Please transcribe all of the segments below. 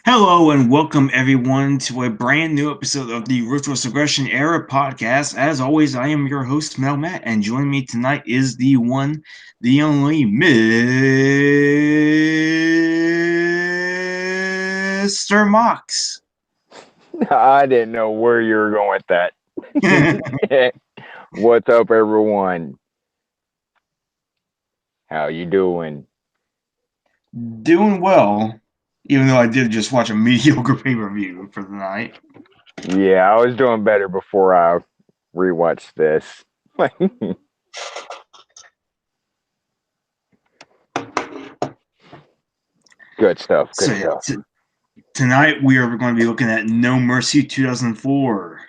Hello and welcome everyone to a brand new episode of the Ruthless Aggression Era podcast. As always, I am your host Mel Matt, and joining me tonight is the one, the only Mr. Mox. I didn't know where you were going with that. What's up, everyone? How you doing? Doing well, even though I did just watch a mediocre pay-per-view for the night. Yeah, I was doing better before I rewatched this. Good stuff. So Good yeah, stuff. tonight we are going to be looking at No Mercy 2004.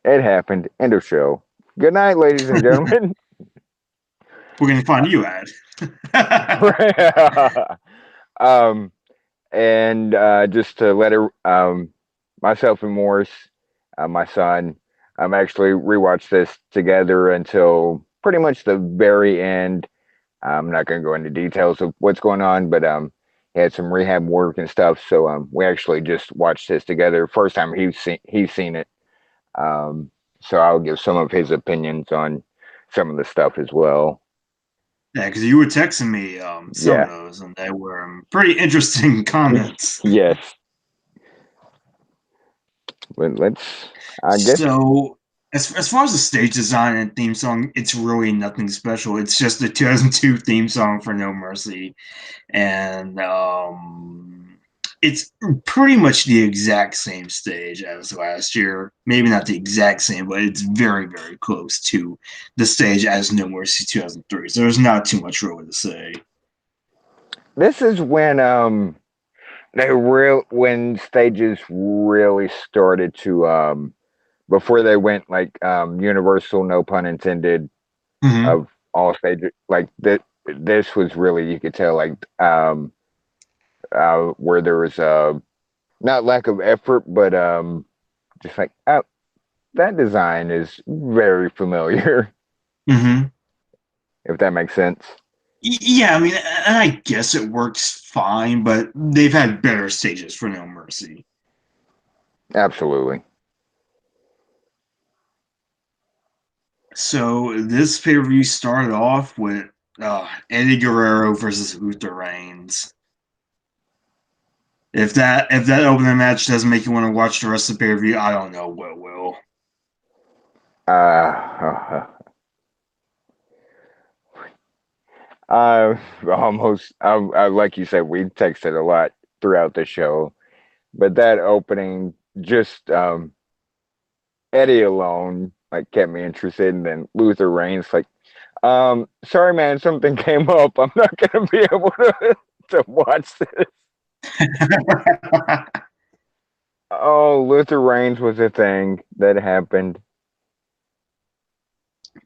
It happened. End of show. Good night, ladies and gentlemen. We're going to find you at. um, and just to let it, myself and Morris, my son, actually rewatched this together until pretty much the very end. I'm not going to go into details of what's going on, but he had some rehab work and stuff, so we actually just watched this together. First time he's seen it, um, so I'll give some of his opinions on some of the stuff as well. Yeah, because you were texting me some of Yeah. those, and they were pretty interesting comments. Yes. But let's, I guess. So, as far as the stage design and theme song, it's really nothing special. It's just the 2002 theme song for No Mercy, and it's pretty much the exact same stage as last year. Maybe not the exact same, but it's very, very close to the stage as No Mercy 2003. So there's not too much really to say. This is when when stages really started to before they went like universal, no pun intended, Mm-hmm. of all stages. Like that, this was really, you could tell, like where there was not lack of effort, but just like, that design is very familiar. Mm-hmm. If that makes sense. Yeah, I mean, and I guess it works fine, but they've had better stages for No Mercy. Absolutely. So this pay per view started off with Eddie Guerrero versus Luther Reigns. If that opening match doesn't make you want to watch the rest of the pay per view, I don't know what will. Uh, I like you said, we texted a lot throughout the show, but that opening, just Eddie alone, like, kept me interested. And then Luther Reigns, like, sorry, man, something came up. I'm not gonna be able to watch this. Oh, Luther Reigns was a thing that happened.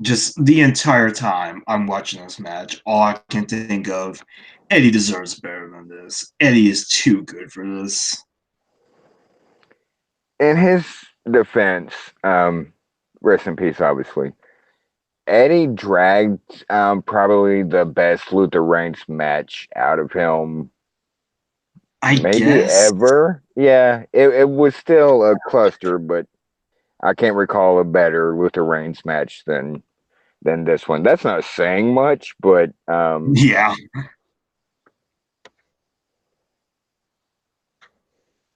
Just the entire time I'm watching this match, all I can think of, Eddie deserves better than this. Eddie is too good for this. In his defense, rest in peace, obviously. Eddie dragged probably the best Luther Reigns match out of him, I maybe guess. ever. Yeah, it was still a cluster, but I can't recall a better Luther Reigns match than this one. That's not saying much, but Yeah.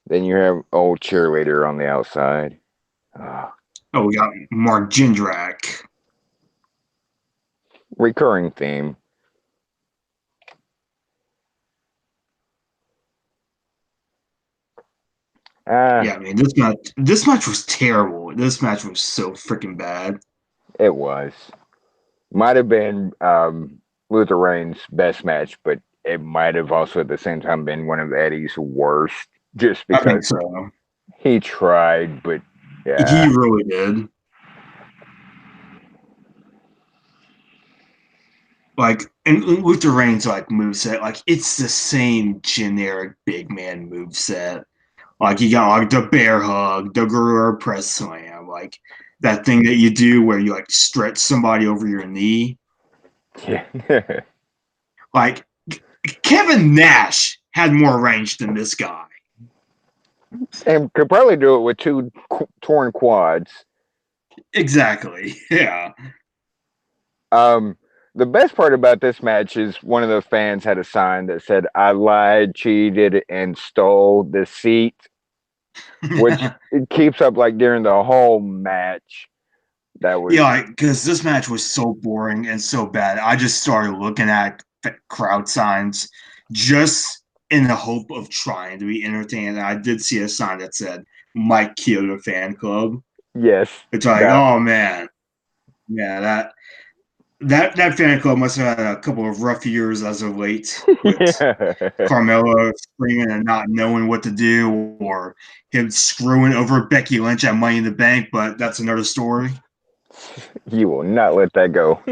then you have old cheerleader on the outside. Uh, Oh, we got Mark Jindrak. Recurring theme. Yeah, I mean this match was terrible. This match was so freaking bad. It was. Might have been Luther Reigns' best match, but it might have also at the same time been one of Eddie's worst, just I think because so. he tried, but He yeah. really did. Like, and Luther Reigns like moveset, like it's the same generic big man moveset. Like you got like the bear hug, the Guerrero press slam, like that thing that you do where you like stretch somebody over your knee. Yeah. Like Kevin Nash had more range than this guy. And could probably do it with two torn quads. Exactly. Yeah. Um, the best part about this match is one of the fans had a sign that said, "I lied, cheated, and stole the seat," which it keeps up like during the whole match. That was Yeah, because this match was so boring and so bad. I just started looking at crowd signs just in the hope of trying to be entertaining. And I did see a sign that said Mike Kyoto Fan Club. yes, It's like, that oh man, yeah, that fan club must have had a couple of rough years as of late with yeah. Carmelo screaming and not knowing what to do, or him screwing over Becky Lynch at Money in the Bank. But that's another story. You will not let that go.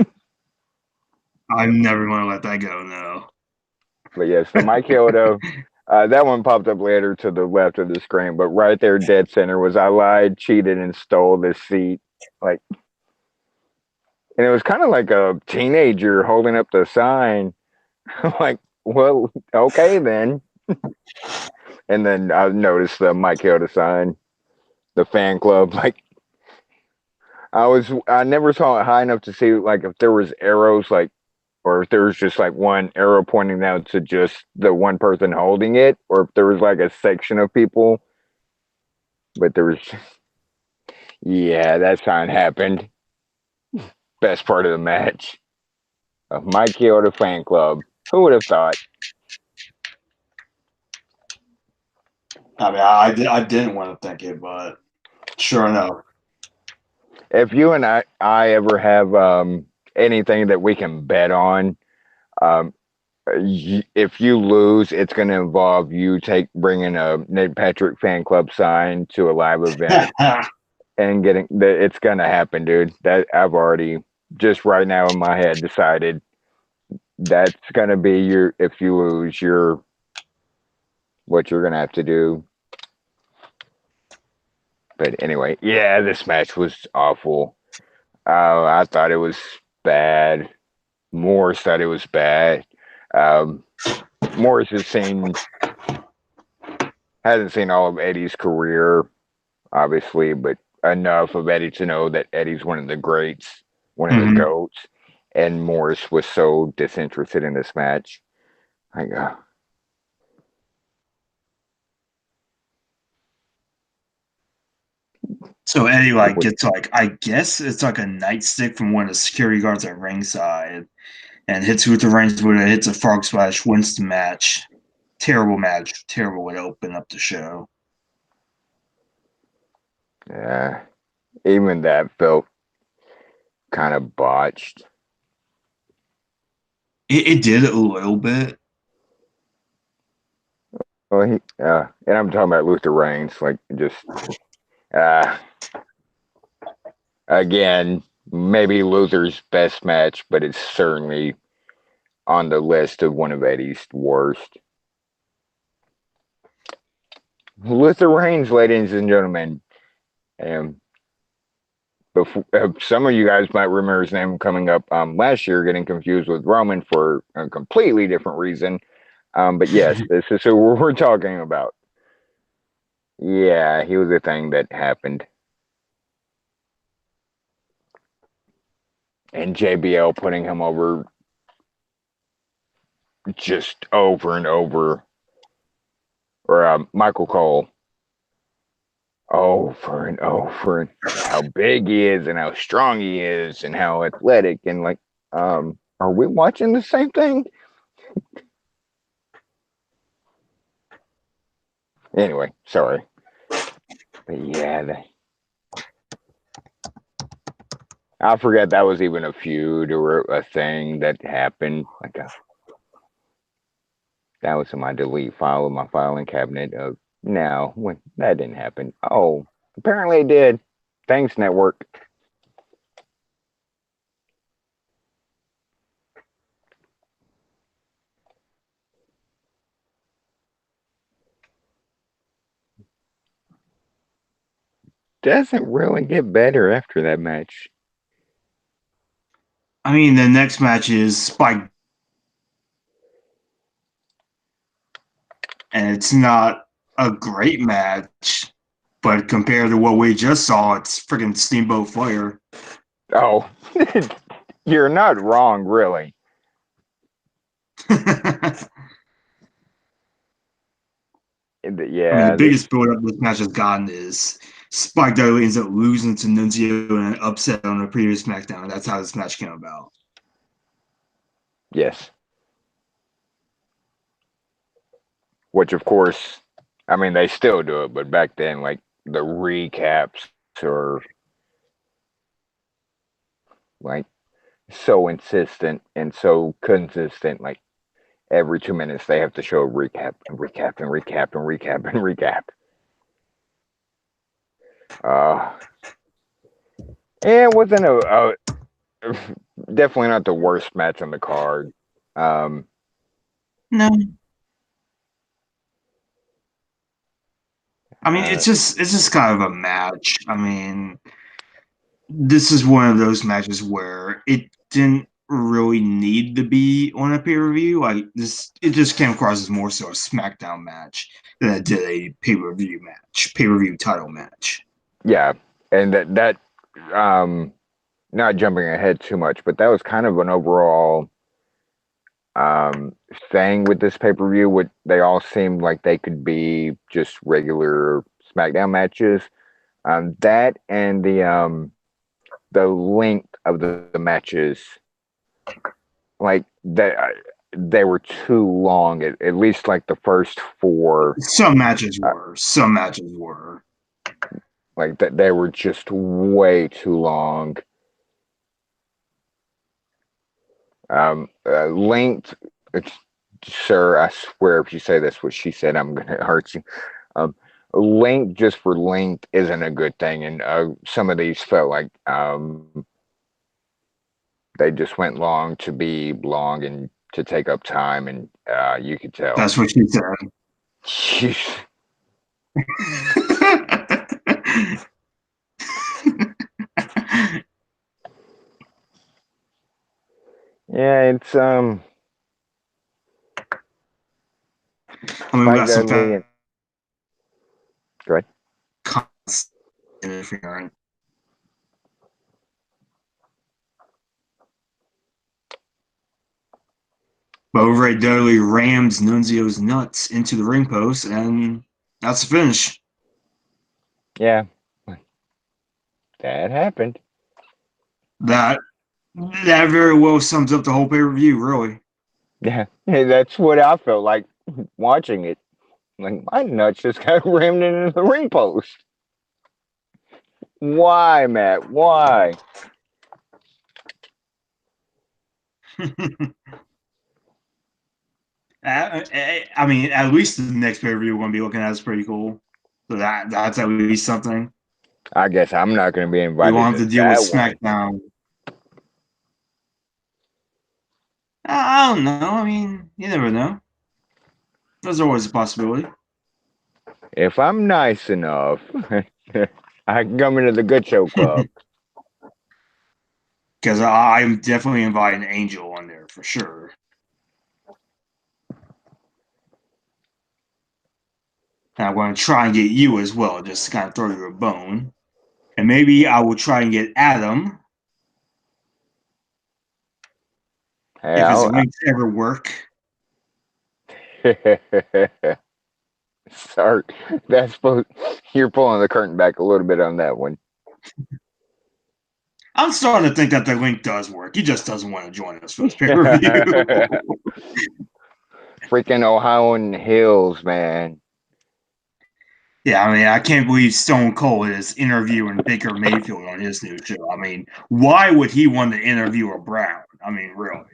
I'm never going to let that go. No. But yes, the Mike Kyoto, that one popped up later to the left of the screen, but right there, dead center was "I lied, cheated, and stole this seat." Like, and it was kind of like a teenager holding up the sign. I'm like, well, okay then. And then I noticed the Mike Kyoto sign, the fan club. Like, I never saw it high enough to see like if there was arrows, like, or if there was just like one arrow pointing down to just the one person holding it, or if there was like a section of people. But there was, yeah, that sign happened. Best part of the match. Mike Kyoto fan club. Who would have thought? I mean, I didn't want to think it, but sure enough. If you and I ever have anything that we can bet on, um, if you lose, it's going to involve you bringing a Nate Patrick fan club sign to a live event and getting that. It's going to happen, dude. That I've already just right now in my head decided that's going to be your if you lose your what you're going to have to do. But anyway, yeah, this match was awful. I thought it was bad. Morris thought it was bad. Um, Morris hasn't seen all of Eddie's career, obviously, but enough of Eddie to know that Eddie's one of the greats, one of the Mm-hmm. goats, and Morris was so disinterested in this match. Like, So Eddie like what, gets like I guess it's like a nightstick from one of the security guards at ringside and hits with the rings with it, hits a frog splash, wins the match, terrible way to open up the show. yeah, even that felt kind of botched. It did a little bit. Well, and I'm talking about Luther Reigns, like just uh, again, maybe Luther's best match, but it's certainly on the list of one of Eddie's worst. Luther Reigns, ladies and gentlemen. Um, before, some of you guys might remember his name coming up last year, getting confused with Roman for a completely different reason. But yes, this is who we're talking about. Yeah, he was a thing that happened. And JBL putting him over just over and over. Or Michael Cole over and over and how big he is and how strong he is and how athletic and like are we watching the same thing? Anyway, sorry. But yeah, I forgot that was even a feud or a thing that happened. Like that was in my delete file of my filing cabinet of no, when that didn't happen. Oh, apparently it did. Thanks, network. Doesn't really get better after that match. I mean, the next match is Spike and it's not a great match, but compared to what we just saw, it's freaking Steamboat Fire. Oh, you're not wrong, really. I mean, the Yeah, biggest build up this match has gotten is Spike Dudley ends up losing to Nunzio in an upset on the previous SmackDown, and that's how this match came about. yes. Which, of course, I mean, they still do it, but back then, like the recaps are like so insistent and so consistent. Like every 2 minutes, they have to show a recap and recap and recap and recap and recap. Uh, it wasn't definitely not the worst match on the card. Um, No, I mean uh, it's just kind of a match. I mean, this is one of those matches where it didn't really need to be on a pay per view. Like this, it just came across as more so a SmackDown match than it did a pay per view match, pay per view title match. yeah, and um, not jumping ahead too much, but that was kind of an overall um thing with this pay-per-view. What they all seemed like they could be just regular SmackDown matches. That and the length of the matches, like that, they were too long. At least like the first four, uh, Some matches were. like that they were just way too long. Length, it's, sir, I swear if you say that's what she said, I'm gonna hurt you. Um, Length just for length isn't a good thing, and some of these felt like they just went long to be long and to take up time, and you could tell. That's what she said. Yeah, it's I mean, we Spike got some Dudley and go ahead. interference. But Ray Dudley rams Nunzio's nuts into the ring post, and that's the finish. Yeah, that happened. That that very well sums up the whole pay per view, really. Yeah, that's what I felt like watching it. Like my nuts just got rammed into the ring post. Why, Matt? Why? I mean, at least the next pay per view we're going to be looking at is pretty cool. So that's at least something. I guess I'm not going to be We invited won't to have to deal with that one. SmackDown. I don't know. I mean, you never know. There's always a possibility. If I'm nice enough, I can come into the Good Show Club. Because I'm definitely inviting Angel on there for sure. And I'm going to try and get you as well, just to kind of throw you a bone. And maybe I will try and get Adam Hey, if his links ever work. sorry, that's supposed, you're pulling the curtain back a little bit on that one. I'm starting to think that the link does work. He just doesn't want to join us for this pay per view. Freaking Ohioan Hills, man. Yeah, I mean, I can't believe Stone Cold is interviewing Baker Mayfield on his new show. I mean, why would he want to interview a Brown? I mean, really?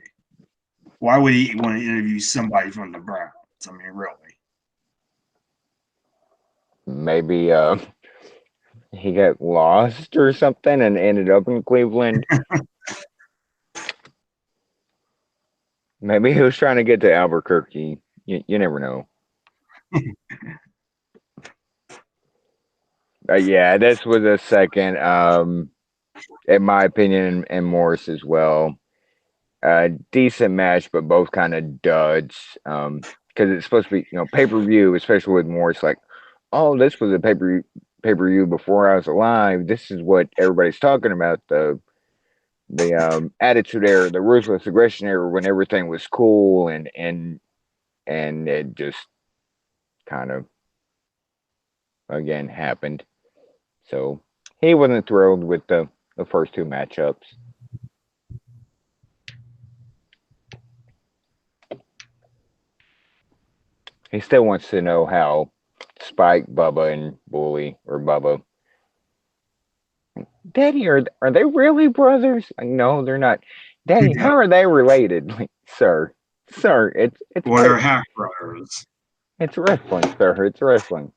Why would he want to interview somebody from the Browns? I mean, really? Maybe he got lost or something and ended up in Cleveland. Maybe he was trying to get to Albuquerque. You never know. Yeah, this was a second, in my opinion, and Morris as well. Decent match, but both kind of duds. because it's supposed to be pay per view, especially with Morris. Like, oh, this was a pay per view before I was alive. This is what everybody's talking about, the attitude era, the ruthless aggression era, when everything was cool, and it just kind of again happened. So he wasn't thrilled with the first two matchups. He still wants to know how Spike, Bubba, and Bully, or Bubba, Daddy, are they really brothers? Like, no, they're not. Daddy, Yeah. how are they related? Like, sir, Or they're half brothers. it's wrestling, sir. It's wrestling.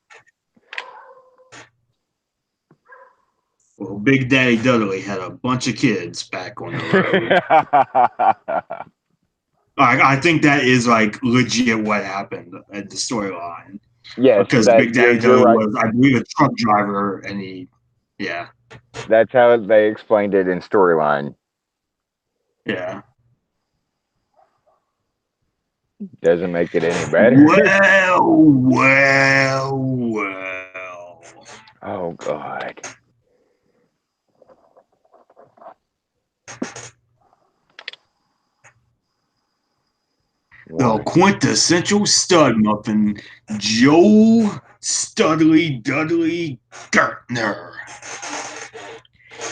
Well, Big Daddy Dudley had a bunch of kids back on the road. I think that is like legit what happened at the storyline Yes, because that Big Daddy you're Dudley right. was, I believe, a truck driver, and yeah, That's how they explained it in storyline. yeah. Doesn't make it any better. Well. Oh God. The What? quintessential stud muffin, Joe Studley Dudley Gertner.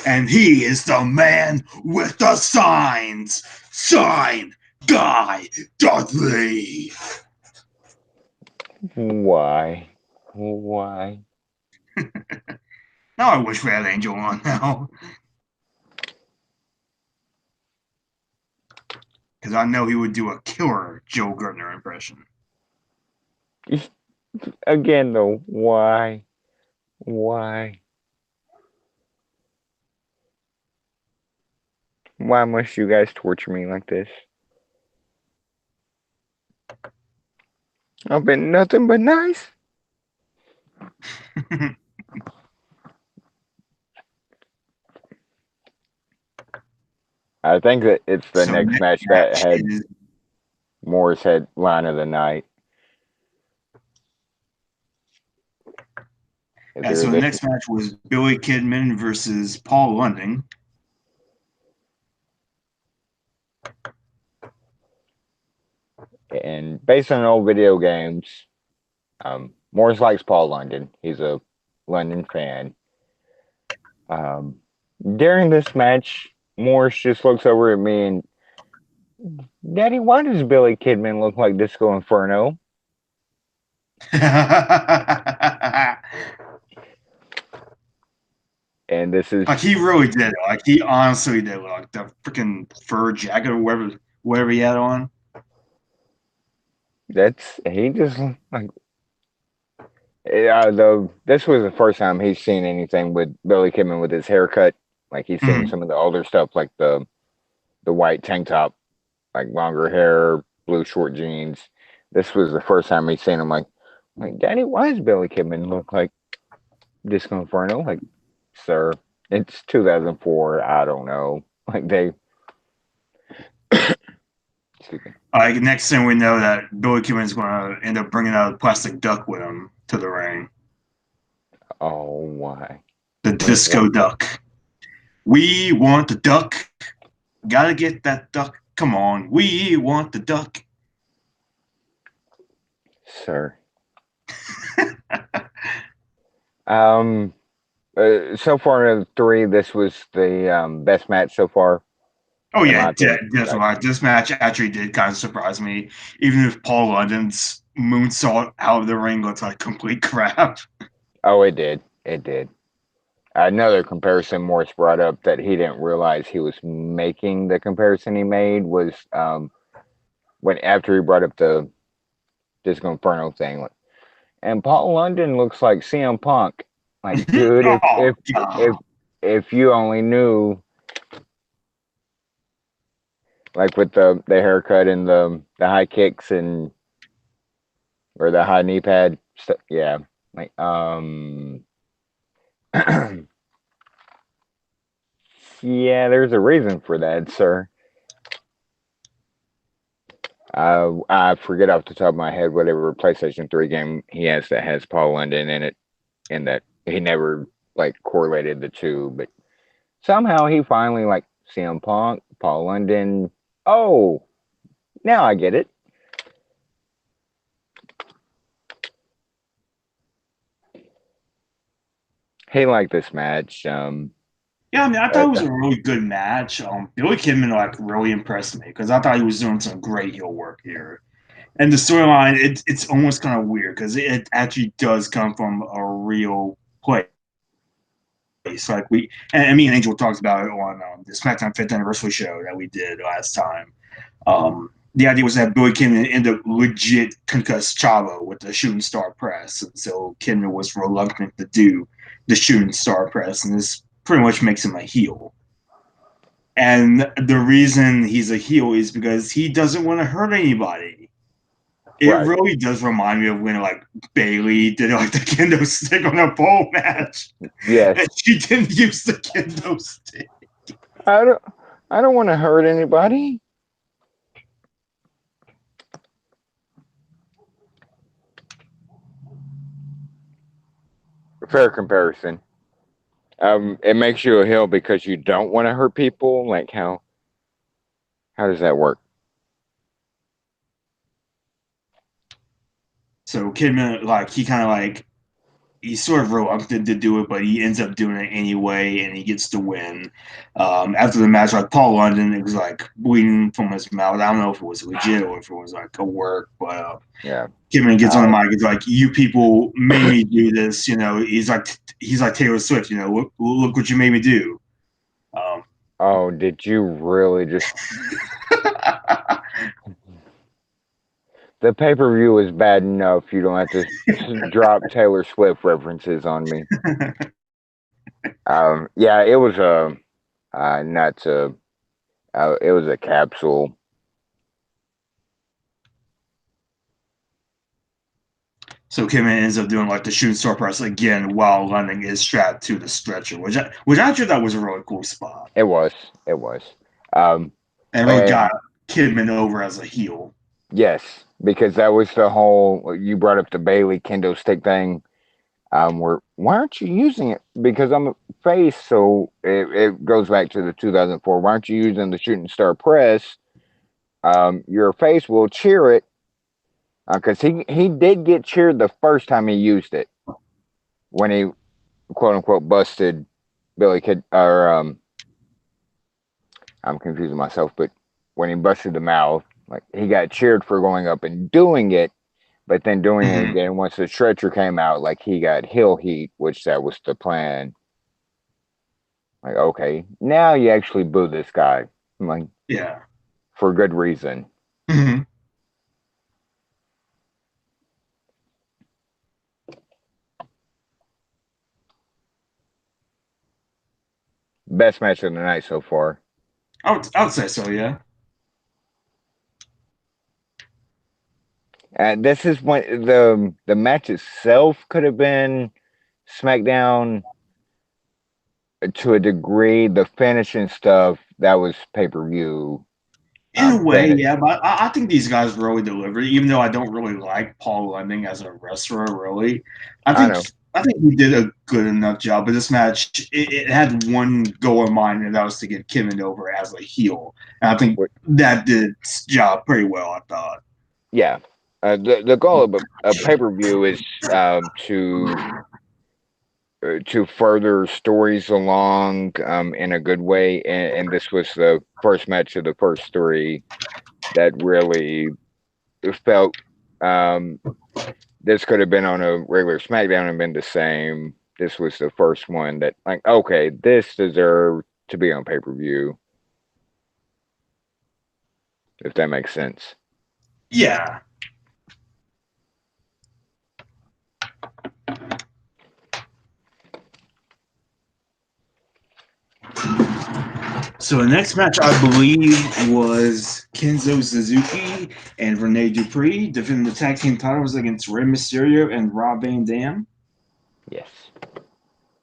And he is the man with the signs. Sign Guy Dudley. Why? Why? Now I wish we had Angel on now. Because I know he would do a killer Joe Gertner impression. Again though, why? Why? Why must you guys torture me like this? I've been nothing but nice. I think that it's the So next next match that match had is Moore's head line of the night. so Either the this, next match was Billy Kidman versus Paul London. and based on old video games, Morris likes Paul London. He's a London fan. Um, During this match, Morris just looks over at me and, Daddy, why does Billy Kidman look like Disco Inferno? And this is Like he really did. Like he honestly did. Like the freaking fur jacket or whatever he had on. that's he just like though this was the first time he's seen anything with Billy Kidman with his haircut. Like he's seen Mm-hmm. some of the older stuff, like the white tank top, like longer hair, blue short jeans. This was the first time he's seen him. Like, Daddy, why does Billy Kidman look like Disco Inferno? Like, sir, it's 2004. I don't know. Like they, excuse me. Like next thing we know that Billy Kidman's going to end up bringing out a plastic duck with him to the ring. Oh, why? The What, disco duck. We want the duck. Gotta get that duck. Come on. We want the duck. sir? Um, so far in the three, this was the best match so far, Oh in yeah, my opinion. Like, definitely. This match actually did kind of surprise me, even if Paul London's moonsault out of the ring looks like complete crap. oh, it did, it did. Another comparison Morris brought up that he didn't realize he was making the comparison he made was when after he brought up the Disco Inferno thing, like, and Paul London looks like CM Punk. Like, dude, Oh god. if you only knew, like with the haircut and the high kicks and or the high knee pad, yeah, like yeah, there's a reason for that, sir. I forget off the top of my head whatever PlayStation 3 game he has that has Paul London in it, and that he never like correlated the two, but somehow he finally like CM Punk, Paul London. Oh, now I get it. He liked this match. Yeah, I mean, I Uh, thought it was a really good match. Billy Kidman like really impressed me because I thought he was doing some great heel work here. And the storyline, it's almost kind of weird because it actually does come from a real place. Like and me and Angel talked about it on the SmackDown 5th anniversary show that we did last time. The idea was that Billy Kidman ended up legit concussed Chavo with the shooting star press, and so Kidman was reluctant to do the shooting star press, and this pretty much makes him a heel. And the reason he's a heel is because he doesn't want to hurt anybody. It right. really does remind me of when like Bailey did like the kendo stick on a pole match, Yes. and she didn't use the kendo stick. I don't. I don't want to hurt anybody. Fair comparison. It makes you a heel because you don't want to hurt people. Like how does that work? So Kidman, like he kind of like he's sort of reluctant to do it, but he ends up doing it anyway, and he gets the win. After the match, like Paul London, it was like bleeding from his mouth. I don't know if it was legit or if it was like a work, but Yeah. Kidman gets on the Uh, mic. He's like, "You people made me do this." You know, he's like Taylor Swift. You know, look what you made me do. Um, oh, did you really just? The pay per view is bad enough. You don't have to drop Taylor Swift references on me. Yeah, it was a not a. It was a capsule. so Kidman ends up doing like the shooting star press again while London is strapped to the stretcher, which I thought that was a really cool spot. It was. It was. Um, And really got and Kidman over as a heel. yes, because that was the whole. You brought up the Bailey kendo stick thing. Where why aren't you using it? Because I'm a face, so it goes back to the 2004. Why aren't you using the shooting star press? Your face will cheer it because he did get cheered the first time he used it when he quote unquote busted Billy Kid or I'm confusing myself, but when he busted the mouth, like he got cheered for going up and doing it, but then doing it Mm-hmm. again once the stretcher came out, like he got heel heat, which that was the plan. Like, okay, now you actually boo this guy. I'm like, Yeah. for good reason. Mm-hmm. Best match of the night so far. I would say so. Yeah. This is when the match itself could have been SmackDown to a degree. The finishing stuff that was pay per view. In a way, Finish. yeah, but I think these guys really delivered. Even though I don't really like Paul London as a wrestler, really, I I think know. I think he did a good enough job. But this match, it had one goal in mind, and that was to get Kidman over as a heel. And I think that did its job pretty well. I thought. Yeah. The goal of a pay per view is to further stories along in a good way, and this was the first match of the first three that really felt. Um, this could have been on a regular SmackDown and been the same. This was the first one that, like, okay, this deserved to be on pay per view, if that makes sense. Yeah. So the next match, I believe, was Kenzo Suzuki and Rene Dupree defending the tag team titles against Rey Mysterio and Rob Van Dam. Yes.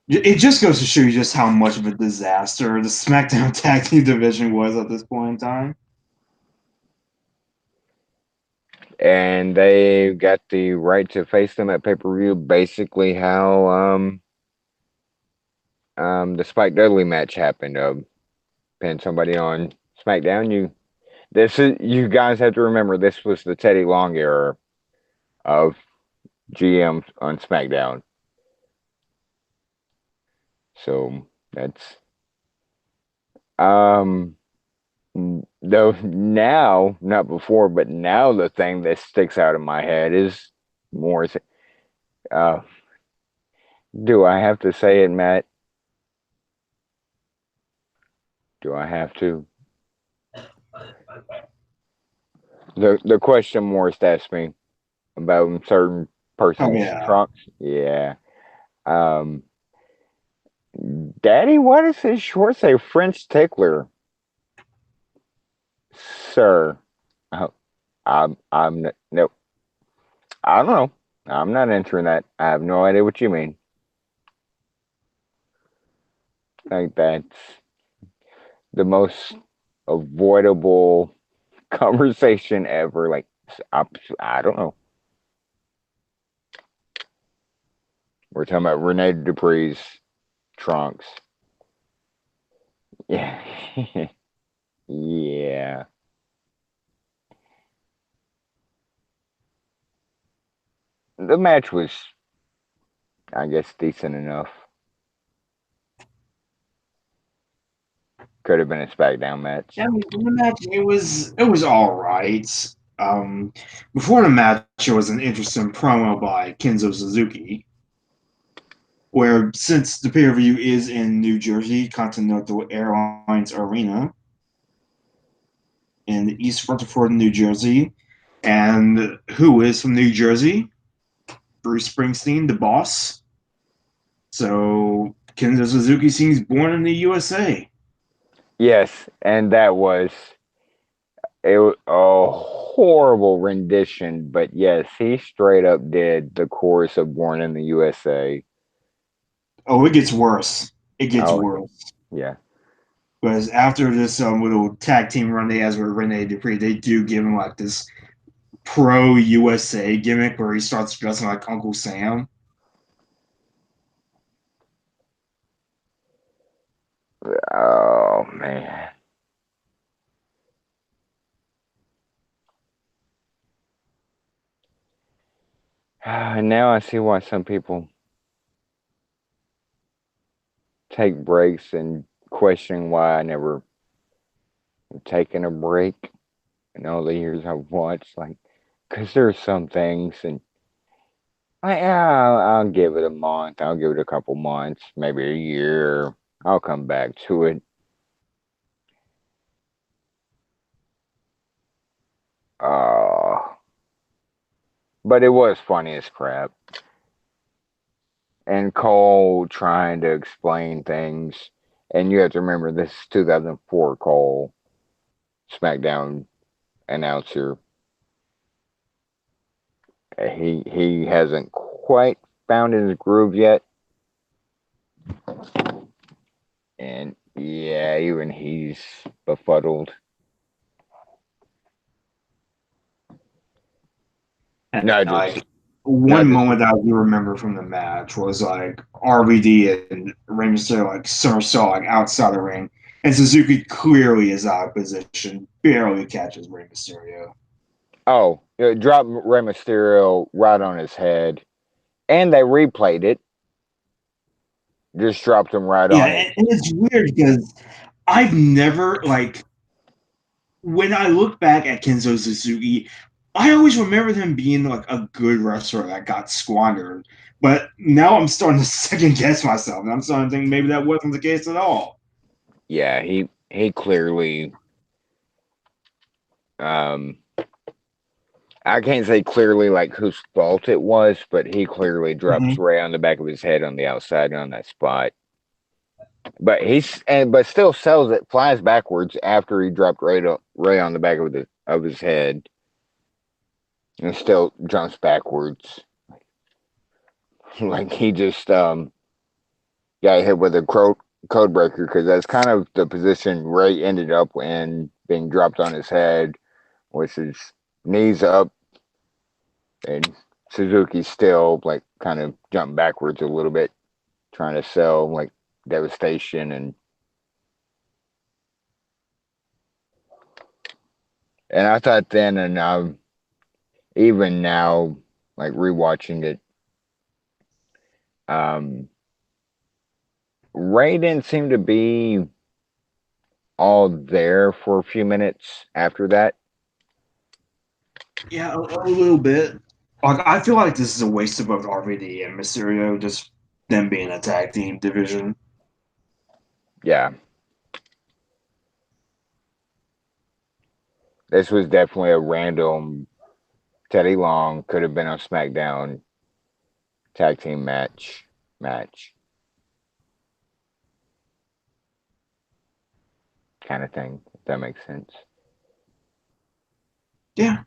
It just goes to show you just how much of a disaster the SmackDown tag team division was at this point in time. and they got the right to face them at pay-per-view. Basically, how the Spike Dudley match happened. Pin somebody on SmackDown. You guys have to remember this was the Teddy Long era of GM on SmackDown. So that's um though now, not before, but now the thing that sticks out in my head is more. Uh, do I have to say it, Matt? Do I have to? The question Morris asked me about certain Oh person's yeah. trunks. Yeah. Um, Daddy, what does his short say? French tickler, sir. Oh, nope. I don't know. I'm not entering that. I have no idea what you mean. Like that's the most avoidable conversation ever. Like I, I don't know. We're talking about Rene Dupree's trunks. Yeah. Yeah. The match was, I guess, decent enough. Could have been a SmackDown match. Yeah, I mean, the match it was all right. Um, Before the match, there was an interesting promo by Kenzo Suzuki, where since the pay per view is in New Jersey, Continental Airlines Arena in East Rutherford, New Jersey, and who is from New Jersey? Bruce Springsteen, the boss. So Kenzo Suzuki seems born in the USA. Yes, and that was a horrible rendition, but yes, he straight up did the chorus of "Born in the USA." Oh, it gets worse. It gets Oh worse. yeah. Because after this little tag team run they has with Rene Dupree, they do give him like this pro USA gimmick where he starts dressing like Uncle Sam. Oh man. And now I see why some people take breaks and questioning why I never taken a break in all the years I've watched. Like, because there's some things, and I'll give it a month. I'll give it a couple months, maybe a year. I'll come back to it. Uh, but it was funny as crap. And Cole trying to explain things. And you have to remember, this is 2004 Cole, SmackDown announcer. He hasn't quite found his groove yet. And yeah, even he's befuddled. And Not just like one not just moment that I do remember from the match was like RVD and Rey Mysterio like somersault like outside the ring, and Suzuki clearly is out of position, barely catches Rey Mysterio. oh, it dropped Rey Mysterio right on his head, and they replayed it. Just dropped him right Yeah, on it. and it's weird because I've never like when I look back at Kenzo Suzuki, I always remember him being like a good wrestler that got squandered. But now I'm starting to second guess myself, and I'm starting to think maybe that wasn't the case at all. Yeah, he clearly um I can't say clearly like whose fault it was, but he clearly drops Mm-hmm. Ray on the back of his head on the outside on that spot. But still sells it, flies backwards after he dropped Ray on the back of his head, and still jumps backwards like he just got hit with a code breaker, because that's kind of the position Ray ended up in, being dropped on his head, which is knees up, And Suzuki still like kind of jumped backwards a little bit, trying to sell like Devastation and I thought then and even now, like rewatching it, um, Ray didn't seem to be all there for a few minutes after that. Yeah, a little bit. Like I feel like this is a waste of both RVD and Mysterio, just them being a tag team division. Yeah, this was definitely a random Teddy Long could have been on SmackDown tag team match kind of thing. If that makes sense. Yeah,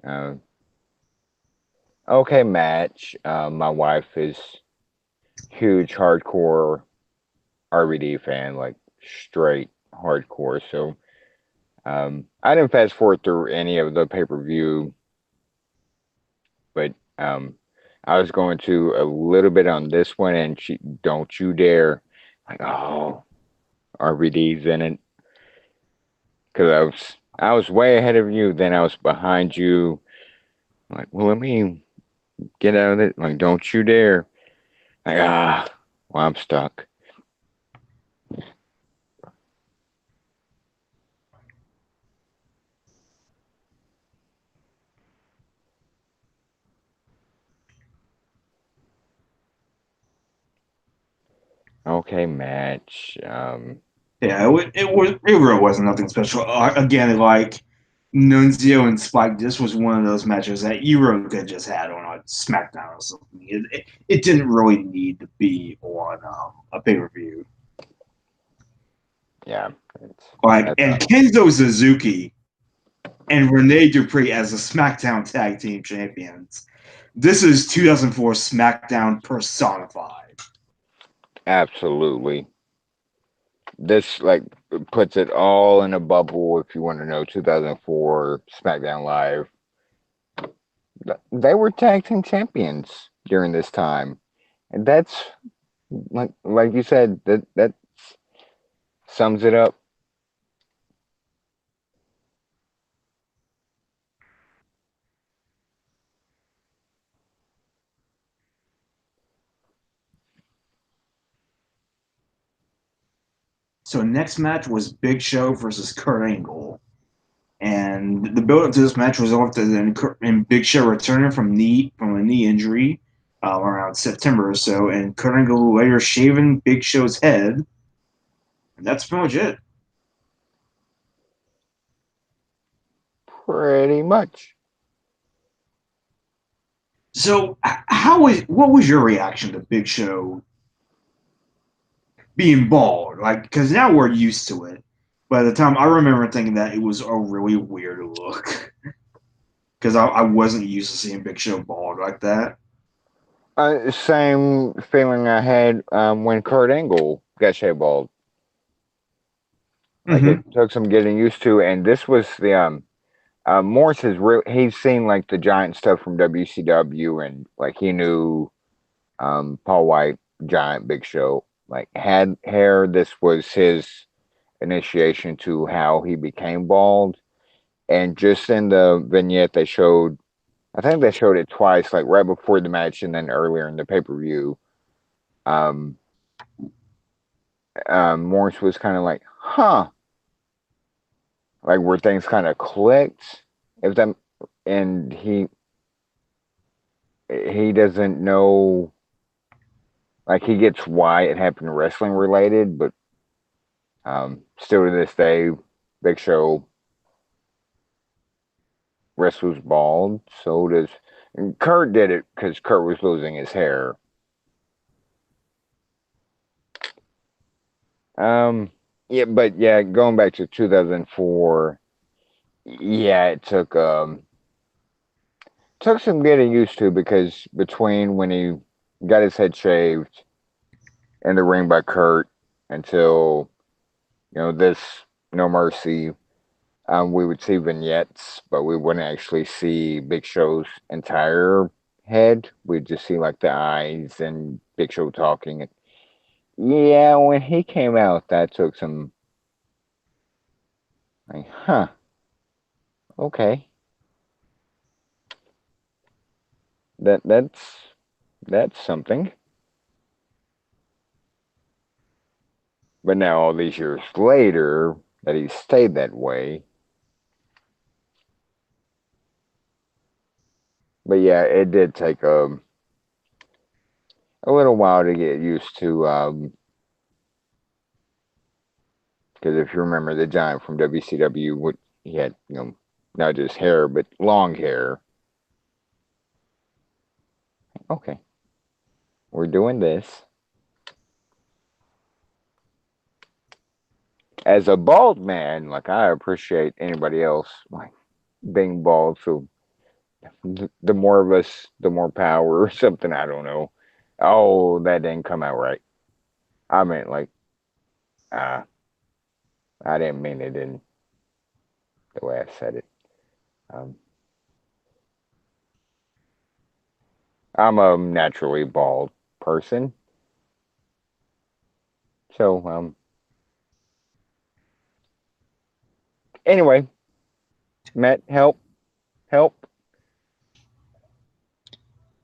Uh, okay, match. My wife is huge hardcore RVD fan, like straight hardcore. So I didn't fast forward through any of the pay per view, but I was going to a little bit on this one, and she don't you dare like oh RVD's in it because I was way ahead of you, then I was behind you. I'm like, well, let me get out of it. Like, don't you dare. Like, well, I'm stuck. Okay, match. yeah. It really wasn't nothing special. Again, like Nunzio and Spike, this was one of those matches that you really could have just had on a SmackDown or something. It didn't really need to be on a pay per view. Yeah, Like that's and Kenzo Suzuki and Rene Dupree as the SmackDown Tag Team Champions. This is 2004 SmackDown personified. absolutely. This like puts it all in a bubble. If you want to know, 2004 SmackDown Live. They were tag team champions during this time, and that's like you said that sums it up. So next match was Big Show versus Kurt Angle. And the build up to this match was off and Big Show returning from a knee injury around September or so, and Kurt Angle later shaving Big Show's head. And that's pretty much it. Pretty much. So, how was what was your reaction to Big Show being bald? Like, because now we're used to it. By the time I remember thinking that it was a really weird look because I wasn't used to seeing Big Show bald like that. Same feeling I had when Kurt Angle got shaved bald. Like it Mm-hmm. took some getting used to, and this was the Morris has real. He's seen like the giant stuff from WCW, and like he knew Paul White, Giant, Big Show, like had hair. This was his initiation to how he became bald. And just in the vignette they showed, I think they showed it twice, like right before the match and then earlier in the pay per view. Um, Morris was kind of like, huh, like where things kind of clicked. If that, and he doesn't know, like he gets why it happened wrestling related, but still to this day, Big Show wrestles bald. So does and Kurt did it because Kurt was losing his hair. Um, yeah, but yeah, going back to 2004, yeah, it took some getting used to because between when he got his head shaved in the ring by Kurt until this. No Mercy, we would see vignettes, but we wouldn't actually see Big Show's entire head. We'd just see like the eyes and Big Show talking. Yeah, when he came out, that took some like, huh, okay, that's something. But now all these years later, that he stayed that way. But yeah, it did take a little while to get used to. Because if you remember the giant from WCW, what he had, not just hair but long hair. Okay, we're doing this as a bald man. Like I appreciate anybody else like being bald. So the more of us, the more power or something. I don't know. Oh, that didn't come out right. I meant like, uh, I didn't mean it in the way I said it. Um, I'm a naturally bald person, so anyway, Matt, help.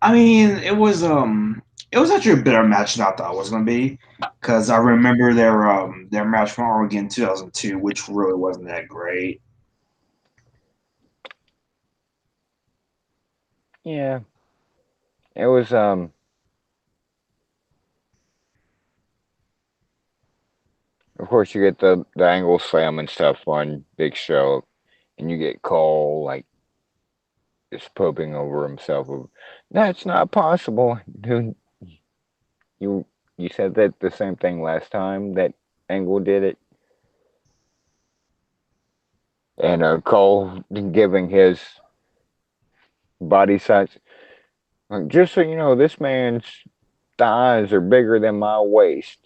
I mean, it was actually a better match than I thought it was going to be because I remember their match from Oregon 2002, which really wasn't that great. Yeah, it was. Of course, you get the angle slam and stuff on Big Show, and you get Cole like just pooping over himself. That's not possible, dude. You you said that the same thing last time that Angle did it, and Cole giving his body size. Like, just so you know, this man's thighs are bigger than my waist.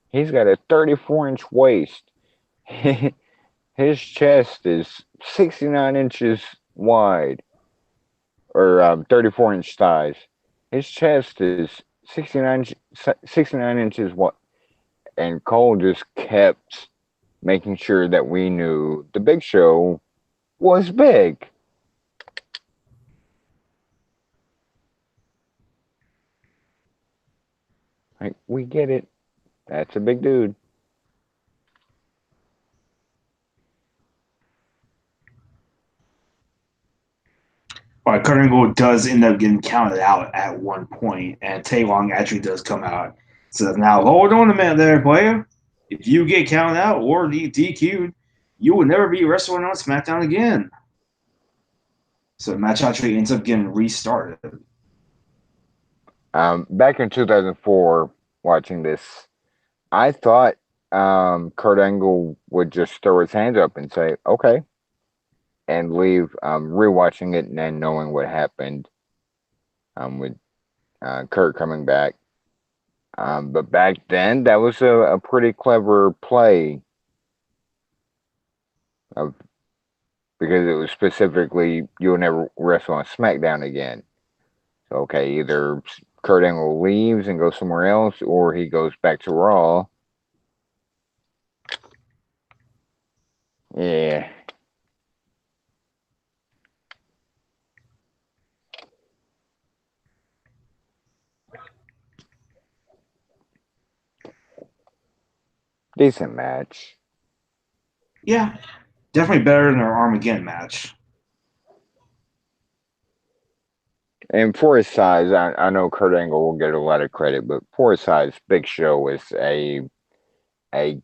He's got a 34-inch waist. His chest is 69 inches wide, or 34-inch thighs. His chest is 69 inches wide. And Cole just kept making sure that we knew the Big Show was big. Like, we get it. That's a big dude. But Kurt Angle does end up getting counted out at one point, and Tay Long actually does come out. Says, "Now hold on a minute, there, player. If you get counted out or DQ'd, you will never be wrestling on SmackDown again." So the match actually ends up getting restarted. Back in 2004, watching this, I thought Kurt Angle would just throw his hands up and say, okay, and leave. Rewatching it and then knowing what happened with Kurt coming back. But back then, that was a pretty clever play of, because it was specifically you'll never wrestle on SmackDown again. So, okay, either Kurt Angle leaves and goes somewhere else, or he goes back to Raw. Yeah, decent match. Yeah, definitely better than their Armageddon match. And for his size, I know Kurt Angle will get a lot of credit, but for his size, Big Show is a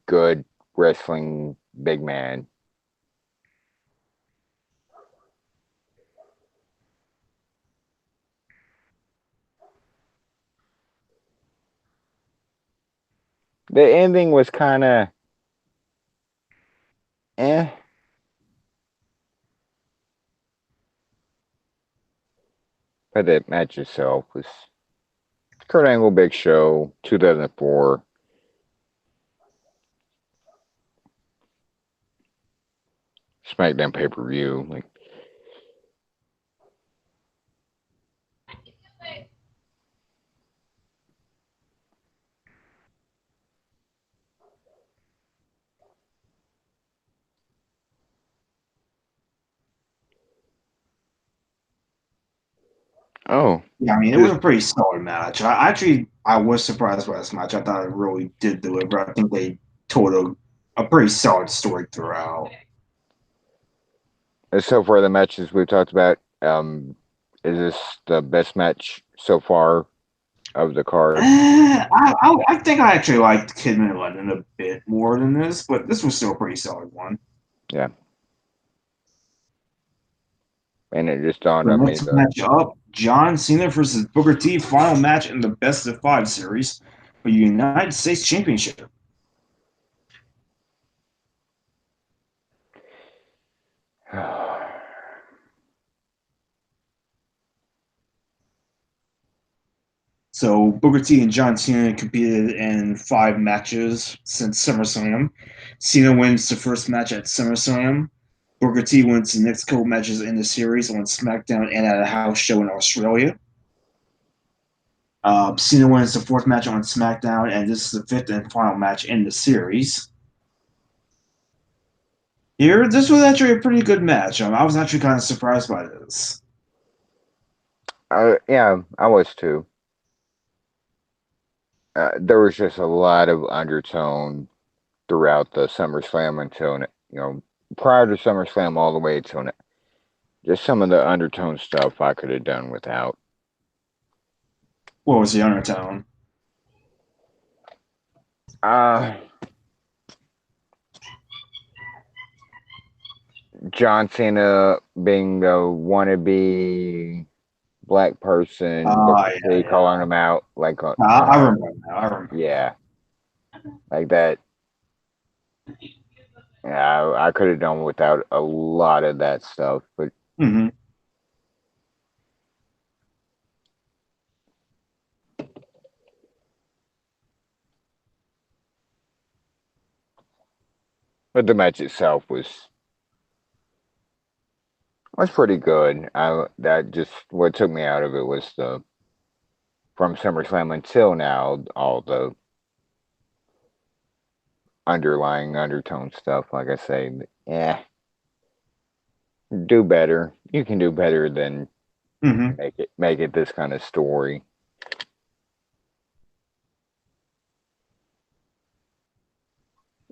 good wrestling big man. The ending was kind of eh, but the match itself was Kurt Angle, Big Show, 2004. SmackDown pay per view. Like, oh, Yeah, I mean, it was just a pretty solid match. I was surprised by this match. I thought it really did deliver. I think they told a pretty solid story throughout. so far the matches we've talked about. Is this the best match so far of the card? I think I actually liked Kidman and London a bit more than this, but this was still a pretty solid one. Yeah, and it just dawned The on me next the match up, John Cena versus Booker T, final match in the best of five series for the United States Championship. So Booker T and John Cena competed in five matches since SummerSlam. Cena wins the first match at SummerSlam. Booker T wins the next couple matches in the series on SmackDown and at a house show in Australia. Cena wins the fourth match on SmackDown, and this is the fifth and final match in the series. Here, this was actually a pretty good match. I was actually kind of surprised by this. yeah, I was too. There was just a lot of undertone throughout the SummerSlam until prior to SummerSlam all the way till just some of the undertone stuff I could have done without. What was the undertone? Uh, John Cena being the wannabe black person, Booker Yeah, T calling yeah. him out like on I a remember now. I remember. yeah, like that. Yeah, I could have done without a lot of that stuff, but Mm-hmm. the match itself was pretty good. I that just what took me out of it was the from SummerSlam until now all the underlying undertone stuff. Like I say, yeah, do better. You can do better than Mm-hmm. make it this kind of story.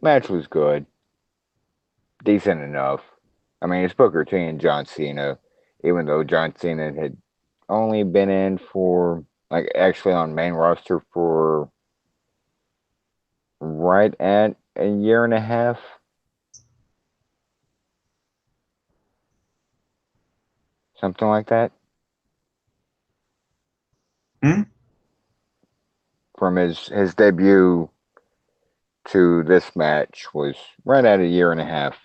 Match was good, decent enough. I mean, it's Booker T and John Cena, even though John Cena had only been in for like actually on main roster for right at a year and a half, something like that, Hmm. from his debut to this match was right at a year and a half.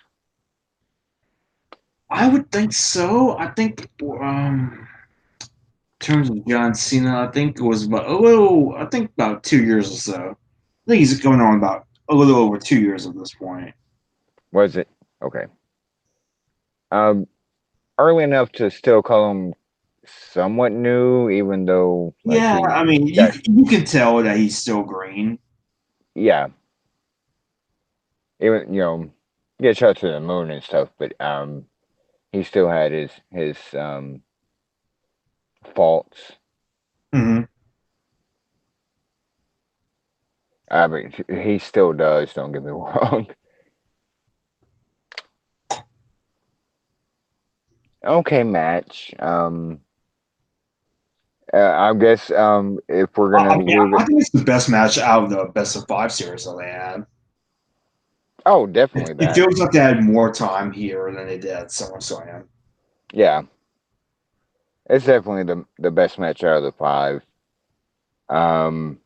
I would think so. I think in terms of John Cena, I think it was about a little. I think about 2 years or so. I think he's going on about a little over 2 years at this point. Was it okay? Um, Early enough to still call him somewhat new, even though like Yeah, I mean, got you can tell that he's still green. yeah, even get shot to the moon and stuff, but he still had his faults. Mm-hmm. I mean, he still does. Don't get me wrong. Okay, match. I guess if we're I gonna mean, leave I it, think it's the best match out of the best of five series that they had. oh, definitely It that. feels like they had more time here than they did at SummerSlam. Yeah, it's definitely the best match out of the five. Um,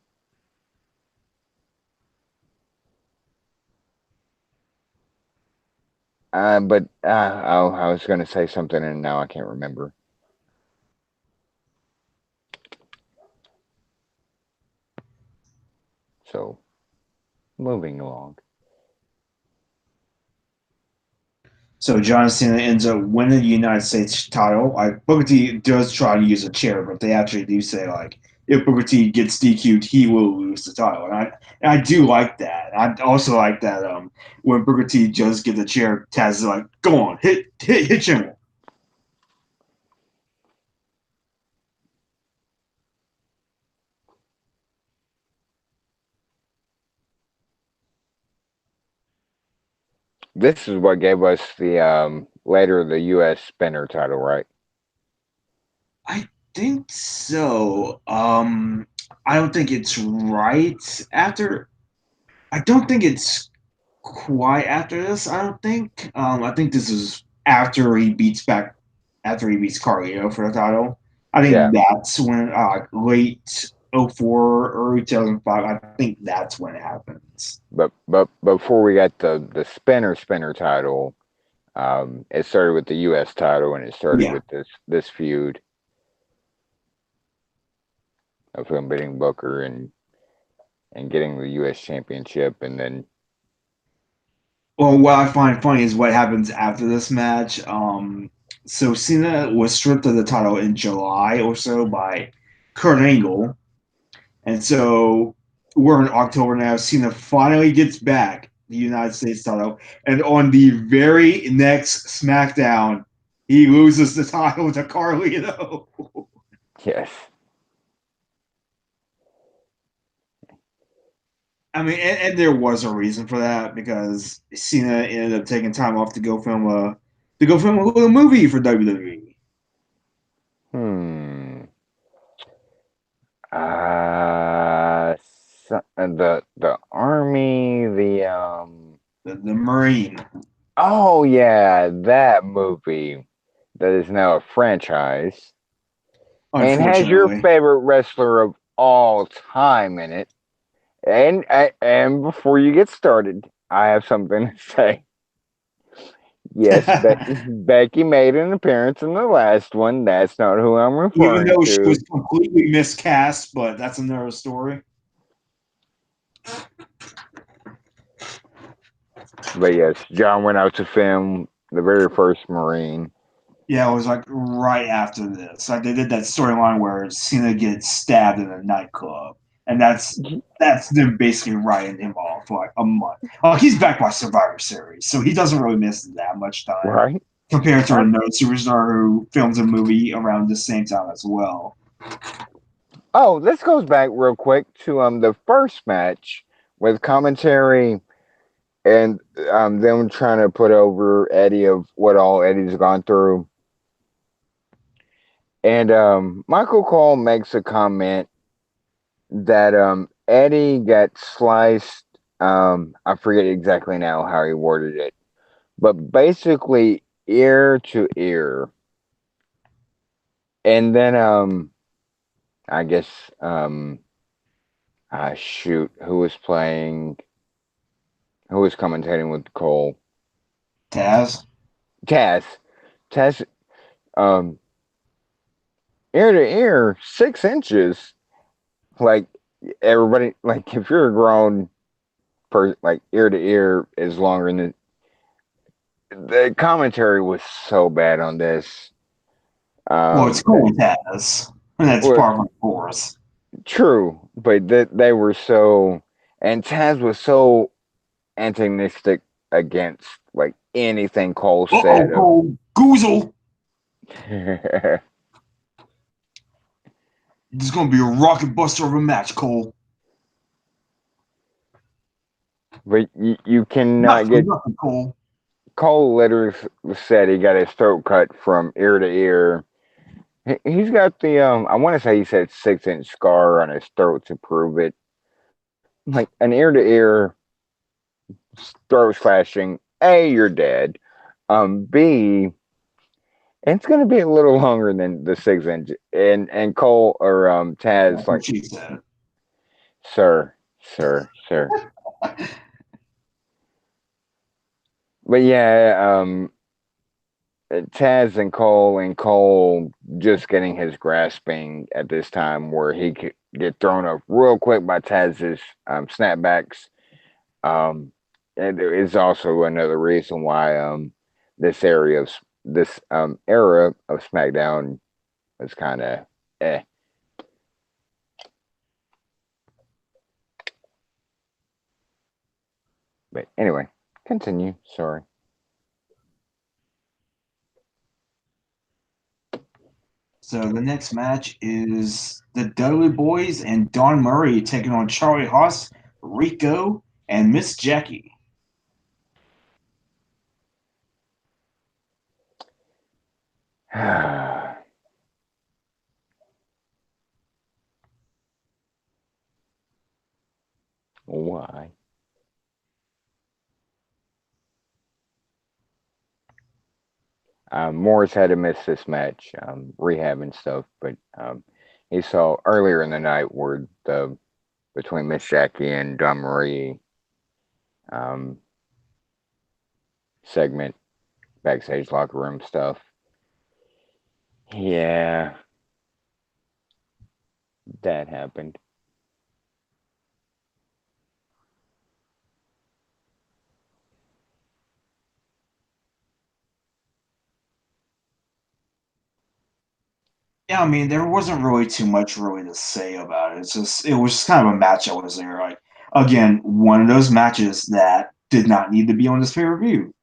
but I was gonna say something and now I can't remember. So moving along. So John Cena ends up winning the United States title. Like Booker T does try to use a chair, but they actually do say like if Booker T gets DQ'd, he will lose the title. And I do like that. I also like that when Booker T does get the chair, Taz is like, "Go on, hit General." This is what gave us the later the U.S. spinner title, right? I think so. I don't think it's right after. I don't think it's quite after this. I don't think. I think this is after he beats Carlito for the title. I think Yeah, that's when late '04, early 2005. I think that's when it happens. but before we got the spinner title, it started with the U.S. title, and it started Yeah. with this feud of him beating Booker and getting the U.S. championship, and then Well, what I find funny is what happens after this match. So Cena was stripped of the title in July or so by Kurt Angle, and so we're in October now. Cena finally gets back the United States title, and on the very next SmackDown, he loses the title to Carlito. yes, I mean, and there was a reason for that because Cena ended up taking time off to go film a little movie for WWE. hmm. Uh, the army, The Marine, oh yeah, that movie that is now a franchise and has your unfortunately. favorite wrestler of all time in it. And before you get started, I have something to say. Yes, Becky made an appearance in the last one. That's not who I'm Even referring though she to. was completely miscast, but that's another story. But yes, John went out to film the very first Marine. Yeah, it was like right after this. Like they did that storyline where Cena gets stabbed in a nightclub, and that's them basically writing him off for like a month. Oh, he's back by Survivor Series, so he doesn't really miss that much time Right? compared to Right. another superstar who films a movie around the same time as well. Oh, this goes back real quick to the first match with commentary and them trying to put over Eddie of what all Eddie's gone through. And Michael Cole makes a comment that Eddie got sliced. I forget exactly now how he worded it, but basically ear to ear. And then I guess shoot, who was commentating with Cole? Taz. Taz. Taz um ear to ear, 6 inches. Like everybody, like if you're a grown person, like ear to ear is longer than the commentary was so bad on this. Well, it's Um, cool with Taz, and that's well, part of the course. true, but they were so, and Taz was so antagonistic against like anything Cole Uh oh, said of. Cole Goozle. This is gonna be a rocket buster of a match, Cole. But you Not cannot for get nothing, Cole. Cole literally said he got his throat cut from ear to ear. He's got the I want to say he said 6 inch scar on his throat to prove it. Like an ear to ear throat slashing. A, you're dead. B, it's gonna be a little longer than the 6 inch. And Cole or Taz That's what like, she said. sir. But yeah, Taz and Cole just getting his grasping at this time where he could get thrown up real quick by Taz's snapbacks. Um, it is also another reason why this area of this era of SmackDown was kind of eh. But anyway, continue. Sorry. So the next match is the Dudley Boys and Don Murray taking on Charlie Haas, Rico, and Miss Jackie. Why? Morris had to miss this match, rehab and stuff, but he saw earlier in the night where the between Miss Jackie and Don Marie um, segment, backstage locker room stuff. Yeah, that happened. Yeah, I mean, there wasn't really too much really to say about it. It was just kind of a match that was there. Like, again, one of those matches that did not need to be on this pay per view.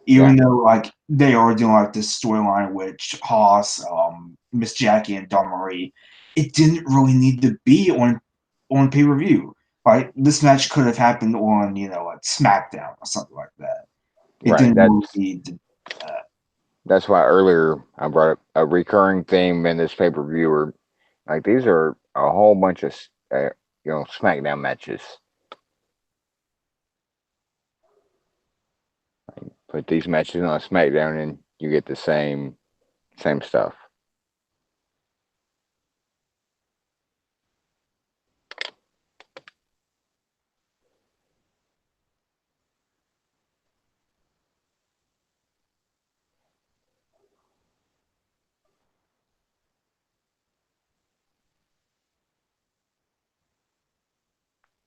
Yeah, Even though like they are doing like this storyline with Haas, Miss Jackie, and Don Marie, it didn't really need to be on pay per view. Right, this match could have happened on like SmackDown or something like that. It right. didn't really need to. That's why earlier I brought up a recurring theme in this pay per view. Or like these are a whole bunch of SmackDown matches. Put these matches on SmackDown, and you get the same stuff.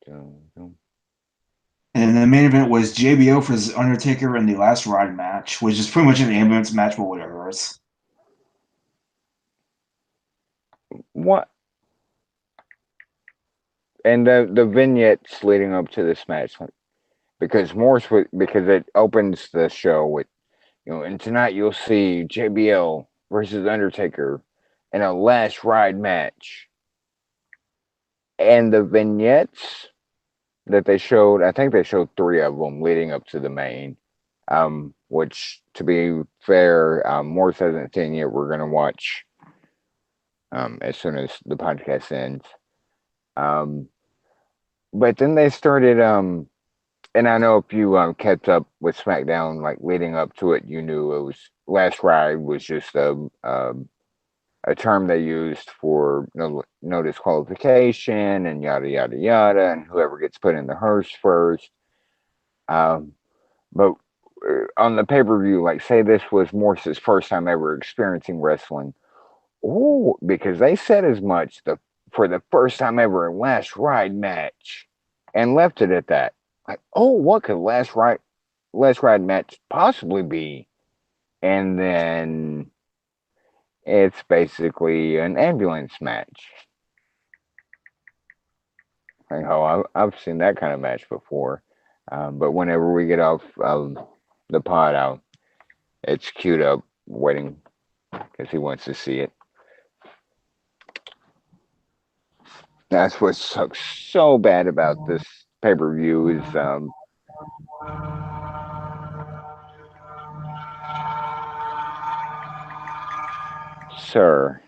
Dun, dun. And the main event was JBL versus Undertaker in the last ride match, which is pretty much an ambulance match, but whatever. What? And the vignettes leading up to this match, because because it opens the show with and tonight you'll see JBL versus Undertaker in a last ride match, and the vignettes that they showed, I think they showed three of them leading up to the main. Which, to be fair, Morris hasn't seen yet. We're gonna watch as soon as the podcast ends. Um, but then they started, and I know if you kept up with SmackDown, like leading up to it, you knew it was Last Ride was just a term they used for no disqualification and yada yada yada, and whoever gets put in the hearse first. Um, but on the pay per view, like say this was Morris's first time ever experiencing wrestling. Oh, because they said as much for the first time ever in Last Ride match, and left it at that. Like, oh, what could Last Ride match possibly be? And then it's basically an ambulance match. Like, oh, I've seen that kind of match before. But whenever we get off the pod out, it's queued up, waiting because he wants to see it. That's what sucks so bad about this pay per view is, sir,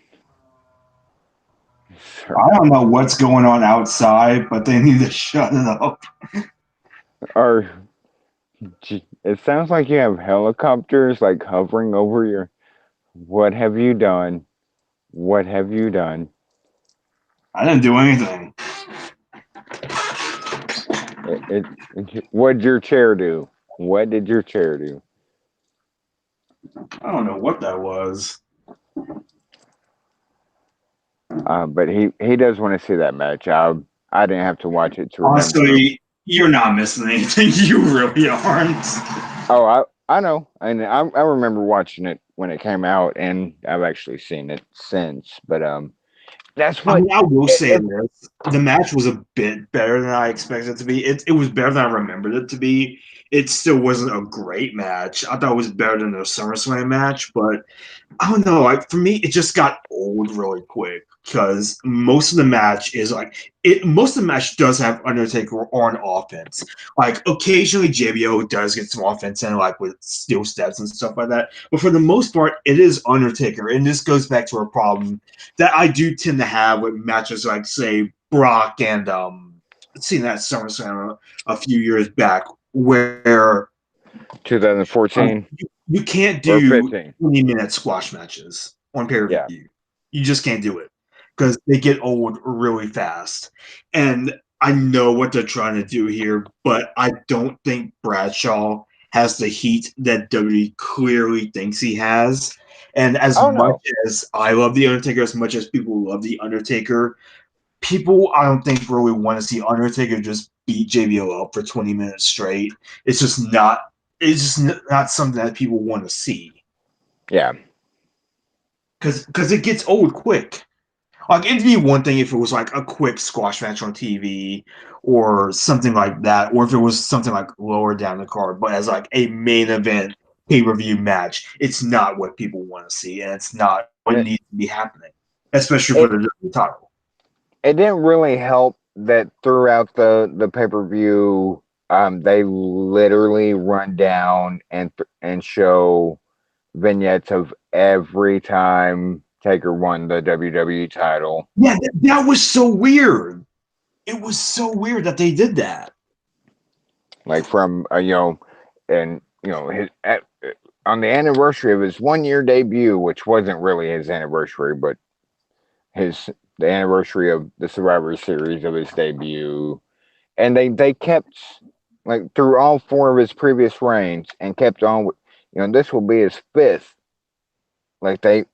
sir, I don't know what's going on outside, but they need to shut it up. or it sounds like you have helicopters like hovering over your. What have you done? What have you done? I didn't do anything. What'd your chair do? What did your chair do? I don't know what that was. But he does want to see that match. I didn't have to watch it to remember. Honestly, you're not missing anything. You really aren't. Oh, I know, and I remember watching it when it came out, and I've actually seen it since. But that's I what. mean, I will say If, this: the match was a bit better than I expected it to be. It was better than I remembered it to be. It still wasn't a great match. I thought it was better than the SummerSlam match, but I don't know. Like for me, it just got old really quick because most of the match is like it. Most of the match does have Undertaker on offense. Like occasionally, JBO does get some offense in, like with steel steps and stuff like that. But for the most part, it is Undertaker, and this goes back to a problem that I do tend to have with matches like say Brock and seeing that SummerSlam a few years back, where 2014 you can't or do 15. 20-minute squash matches on pay per Yeah, view. You just can't do it because they get old really fast. And I know what they're trying to do here, but I don't think Bradshaw has the heat that WWE clearly thinks he has. And as oh much no, as I love The Undertaker, as much as people love The Undertaker, people I don't think really want to see Undertaker just beat JBL up for 20 minutes straight. It's just not. It's just not something that people want to see yeah. because it gets old quick. Like it'd be one thing if it was like a quick squash match on TV or something like that, or if it was something like lower down the card. But as like a main event pay per view match, it's not what people want to see, and it's not what And needs to be happening, especially for it the WWE title. it didn't really help that throughout the pay per view, they literally run down and show vignettes of every time Taker won the WWE title. Yeah, that was so weird. It was so weird that they did that. Like from and his on the anniversary of his 1 year debut, which wasn't really his anniversary, but his the anniversary of the Survivor Series of his debut, and they kept like through all four of his previous reigns and kept on. This will be his fifth. Like it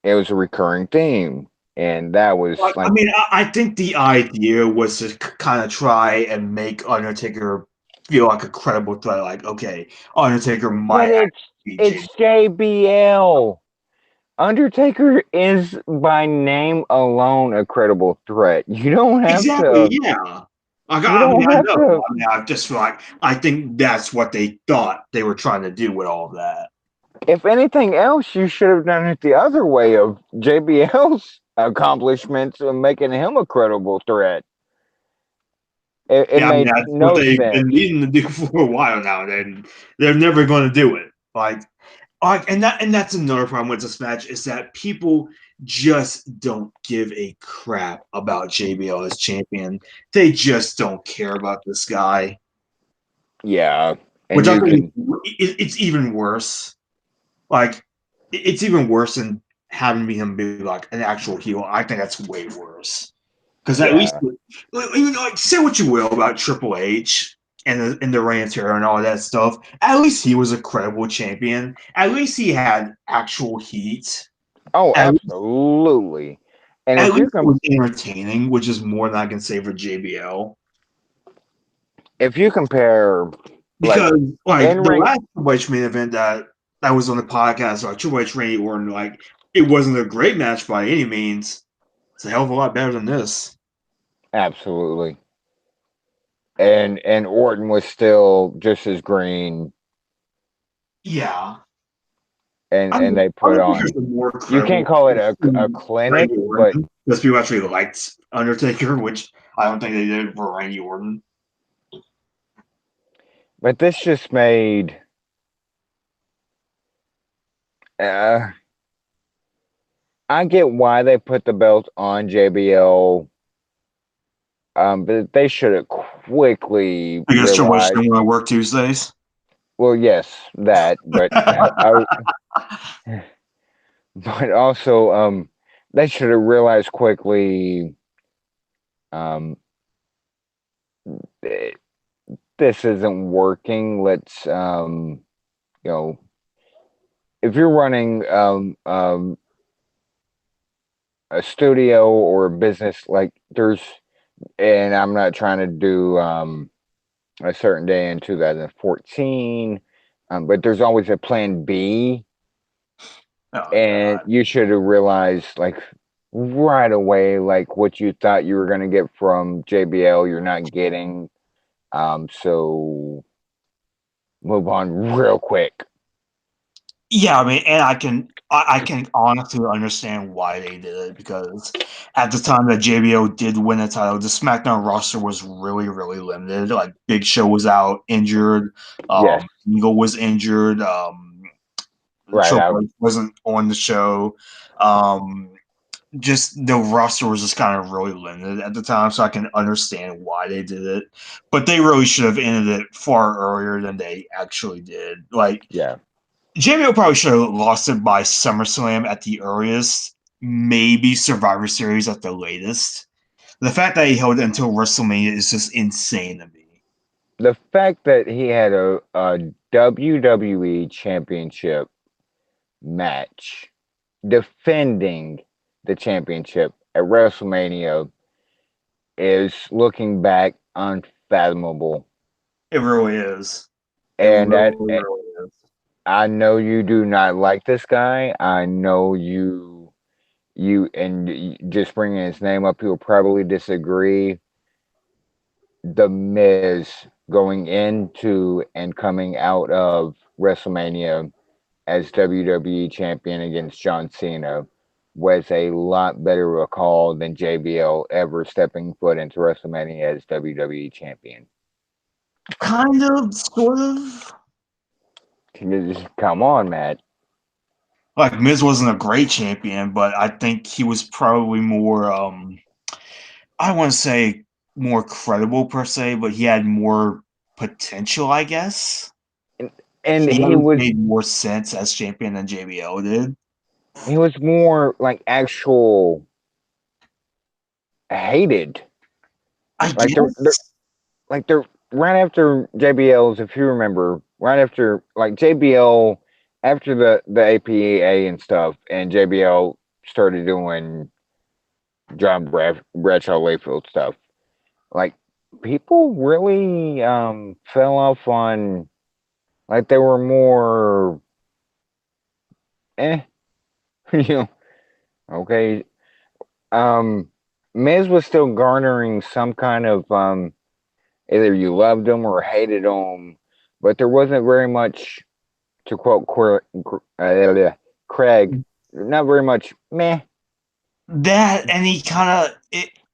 was a recurring theme, and that was Like, I like, mean, I think the idea was to kind of try and make Undertaker feel like a credible threat. Like, okay, Undertaker but might it's actually beat it's James. JBL. Undertaker is by name alone a credible threat. You don't have Exactly, to. yeah. Like, You I mean, don't I have know. to. I mean, I just feel like I think that's what they thought they were trying to do with all of that. If anything else, you should have done it the other way of JBL's accomplishments of making him a credible threat. It Yeah, I mean, made that's what no they've been sense. needing to do for a while now. They're never going to do it. And that's another problem with this match is that people just don't give a crap about JBL as champion. They just don't care about this guy, Yeah, and which I you think can. it's even worse. Like it's even worse than having him be like an actual heel. I think that's way worse because at least Yeah, like say what you will about Triple H and the Reign of Terror and all that stuff. At least he was a credible champion. At least he had actual heat. oh, At least, absolutely. And at if you least it can, was entertaining, which is more than I can say for JBL. if you compare like Because like in the ring, last Triple H main event that was on the podcast, like Triple H Randy Orton, like it wasn't a great match by any means. It's a hell of a lot better than this. absolutely, and Orton was still just as green, Yeah, and they I put don't think there's on. a more You credible can't call it a than clinic, Randy but Orton because people actually liked Undertaker, which I don't think they did for Randy Orton. this just made. Uh, I get why they put the belt on JBL, but they should have quickly Because Triple H realized. didn't want to work Tuesdays. Well, yes, that, but but also, they should have realized quickly, um, eh, this isn't working. Let's, you know, if you're running, a studio or a business, like and I'm not trying to do, a certain day in 2014. But there's always a plan B, Oh and God. you should have realized like right away, like what you thought you were gonna get from JBL, you're not getting. So move on real quick. Yeah, I mean, and I can honestly understand why they did it because at the time that JBO did win the title, the SmackDown roster was really limited. Like Big Show was out injured, Yes, Eagle was injured, right. Triple H wasn't on the show. Um, just the roster was just kind of really limited at the time, so I can understand why they did it. But they really should have ended it far earlier than they actually did. Like Yeah. JBL probably should have lost it by SummerSlam at the earliest, maybe Survivor Series at the latest. The fact that he held it until WrestleMania is just insane to me. The fact that he had a WWE championship match defending the championship at WrestleMania is looking back unfathomable. It really is. It And really is. I know you do not like this guy. I know just bringing his name up, you'll probably disagree. The Miz going into and coming out of WrestleMania as WWE champion against John Cena was a lot better of a call than JBL ever stepping foot into WrestleMania as WWE champion. Kind of, sort of. Come on, Matt. Like Miz wasn't a great champion, but I think he was probably more I want to say more credible per se, but he had more potential, I guess. And, and He always made more sense as champion than JBL did. he was more like actual hated. I Like they're guess. like they're right after JBL's, if you remember, right after like JBL after the APA and stuff, and JBL started doing John Bradshaw Layfield stuff. Like people really fell off on like they were more eh, you know, okay. Um Miz was still garnering some kind of either you loved him or hated him, but there wasn't very much, to quote Craig, not very much meh. That and he kind of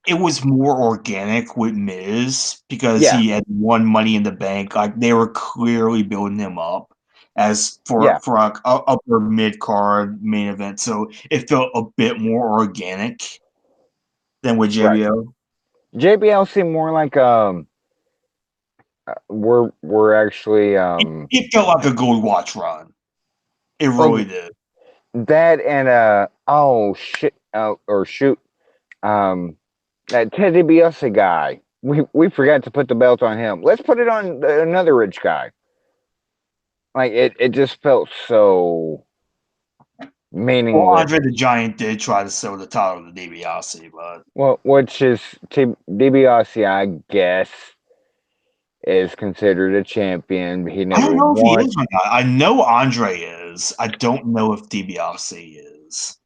it was more organic with Miz because Yeah, he had won Money in the Bank. Like they were clearly building him up as yeah, for like upper mid card main event, so it felt a bit more organic than with right. JBL. JBL seemed more like we're actually It felt like a Gold Watch run. It really well did. that and oh shit or shoot um that Ted DiBiase guy. We forgot to put the belt on him. Let's put it on another rich guy. Like it just felt so Well, meaningless. Andre the Giant did try to sell the title to DiBiase, but Well, which is DiBiase, I guess, is considered a champion. He I never don't know if he won. is or not. I know Andre is. I don't know if DiBiase is.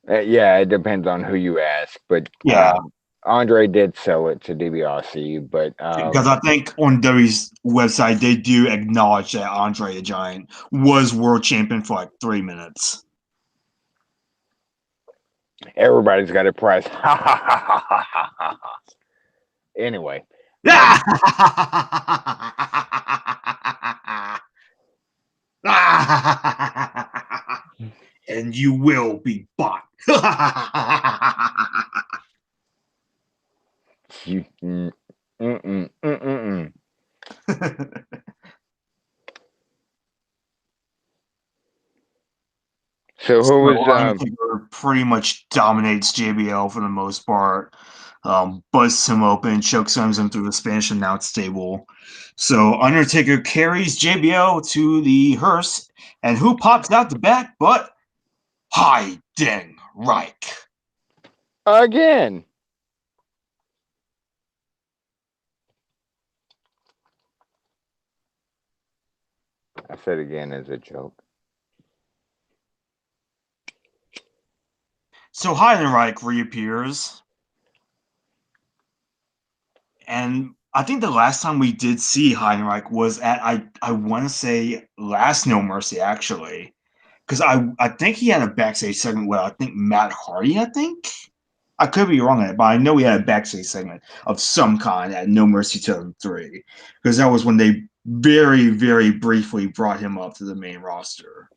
Yeah, it depends on who you ask, but Yeah, Andre did sell it to DiBiase, but because I think on W's website they do acknowledge that Andre the Giant was world champion for like 3 minutes. everybody's got a price. Anyway, um, And you will be bought. you, mm-mm, mm-mm. So who was So Undertaker pretty much dominates JBL for the most part. Busts him open, chokeslams him through the Spanish announce table. So Undertaker carries JBL to the hearse, and who pops out the back but Reich. again? said again as a joke. So Heidenreich reappears, and I think the last time we did see Heidenreich was at I want to say last No Mercy actually, because I think he had a backstage segment with I think Matt Hardy. I think I could be wrong on it, but I know he had a backstage segment of some kind at No Mercy 2003, because that was when they very briefly brought him up to the main roster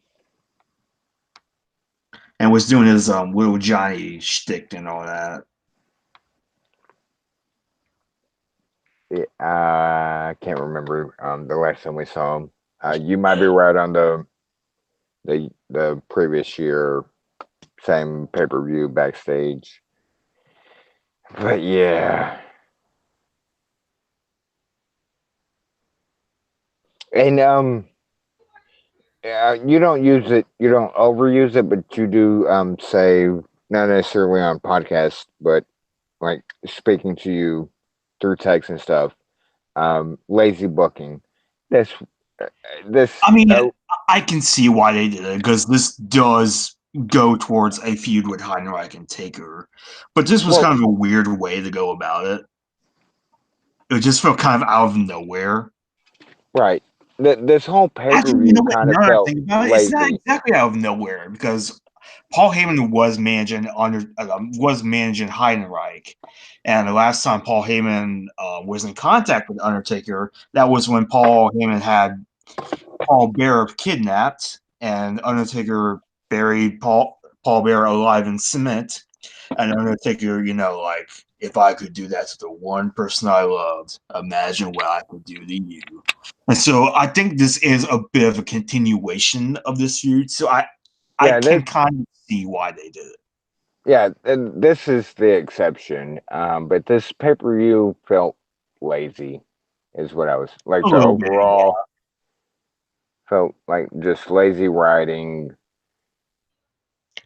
and was doing his little Johnny shtick and all that. I can't remember the last time we saw him. You might be right on the previous year, same pay per view backstage. But yeah, and you don't use it, you don't overuse it, but you do say not necessarily on podcasts, but like speaking to you through text and stuff. Lazy booking. This this I mean, I can see why they did it because this does go towards a feud with Heinrich and Taker, but this was well, kind of a weird way to go about it. It just felt kind of out of nowhere. right. This whole pay per Actually, you view know what? kind of Now that I felt think about it, it's not lazy. exactly out of nowhere because Paul Heyman was managing Heidenreich, and the last time Paul Heyman was in contact with Undertaker, that was when Paul Heyman had Paul Bearer kidnapped, and Undertaker buried Paul Bearer alive in cement. And Undertaker, like if I could do that to the one person I loved, imagine what I could do to you. And so I think this is a bit of a continuation of this feud. So I Yeah, can kind of see why they did it. and this is the exception. But this pay per view felt lazy, is what I was A like. The little bit, yeah. overall felt like just lazy writing.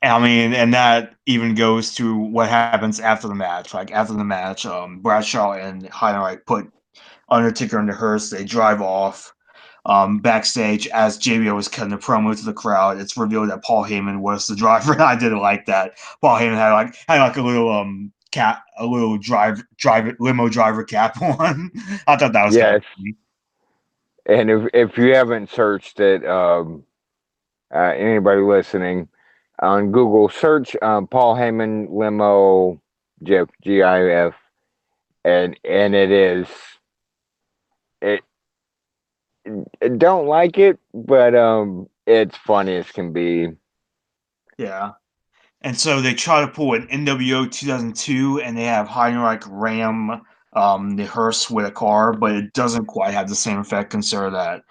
I mean, and that even goes to what happens after the match. Like after the match, Bradshaw and Heidenreich put Undertaker in the hearse. They drive off. Backstage, as JBL was cutting the promo to the crowd, it's revealed that Paul Heyman was the driver. And I didn't like that. Paul Heyman had like a little cap, a little limo driver cap on. I thought that was kind of Yes, funny. and if you haven't searched it, anybody listening on Google, search Paul Heyman limo GIF, and it is it. Don't like it, but it's funny as can be. Yeah. And so they try to pull an NWO 2002, and they have Heinrich ram the hearse with a car, but it doesn't quite have the same effect. Consider that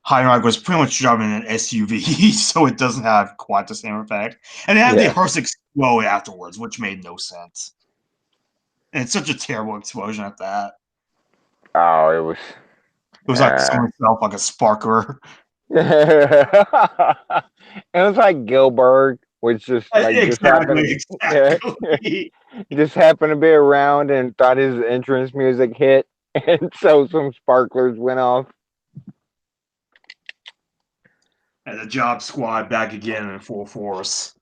Heinrich was pretty much driving an SUV, so it doesn't have quite the same effect. And they have the Yeah. hearse explode afterwards, which made no sense. And it's such a terrible explosion at that. Oh, it was. It was like Uh, someone set off like a sparkler. it was like Gilbert, which just Exactly, happened. Yeah, exactly. just happened to be around and thought his entrance music hit, and so some sparklers went off. And the job squad back again in full force.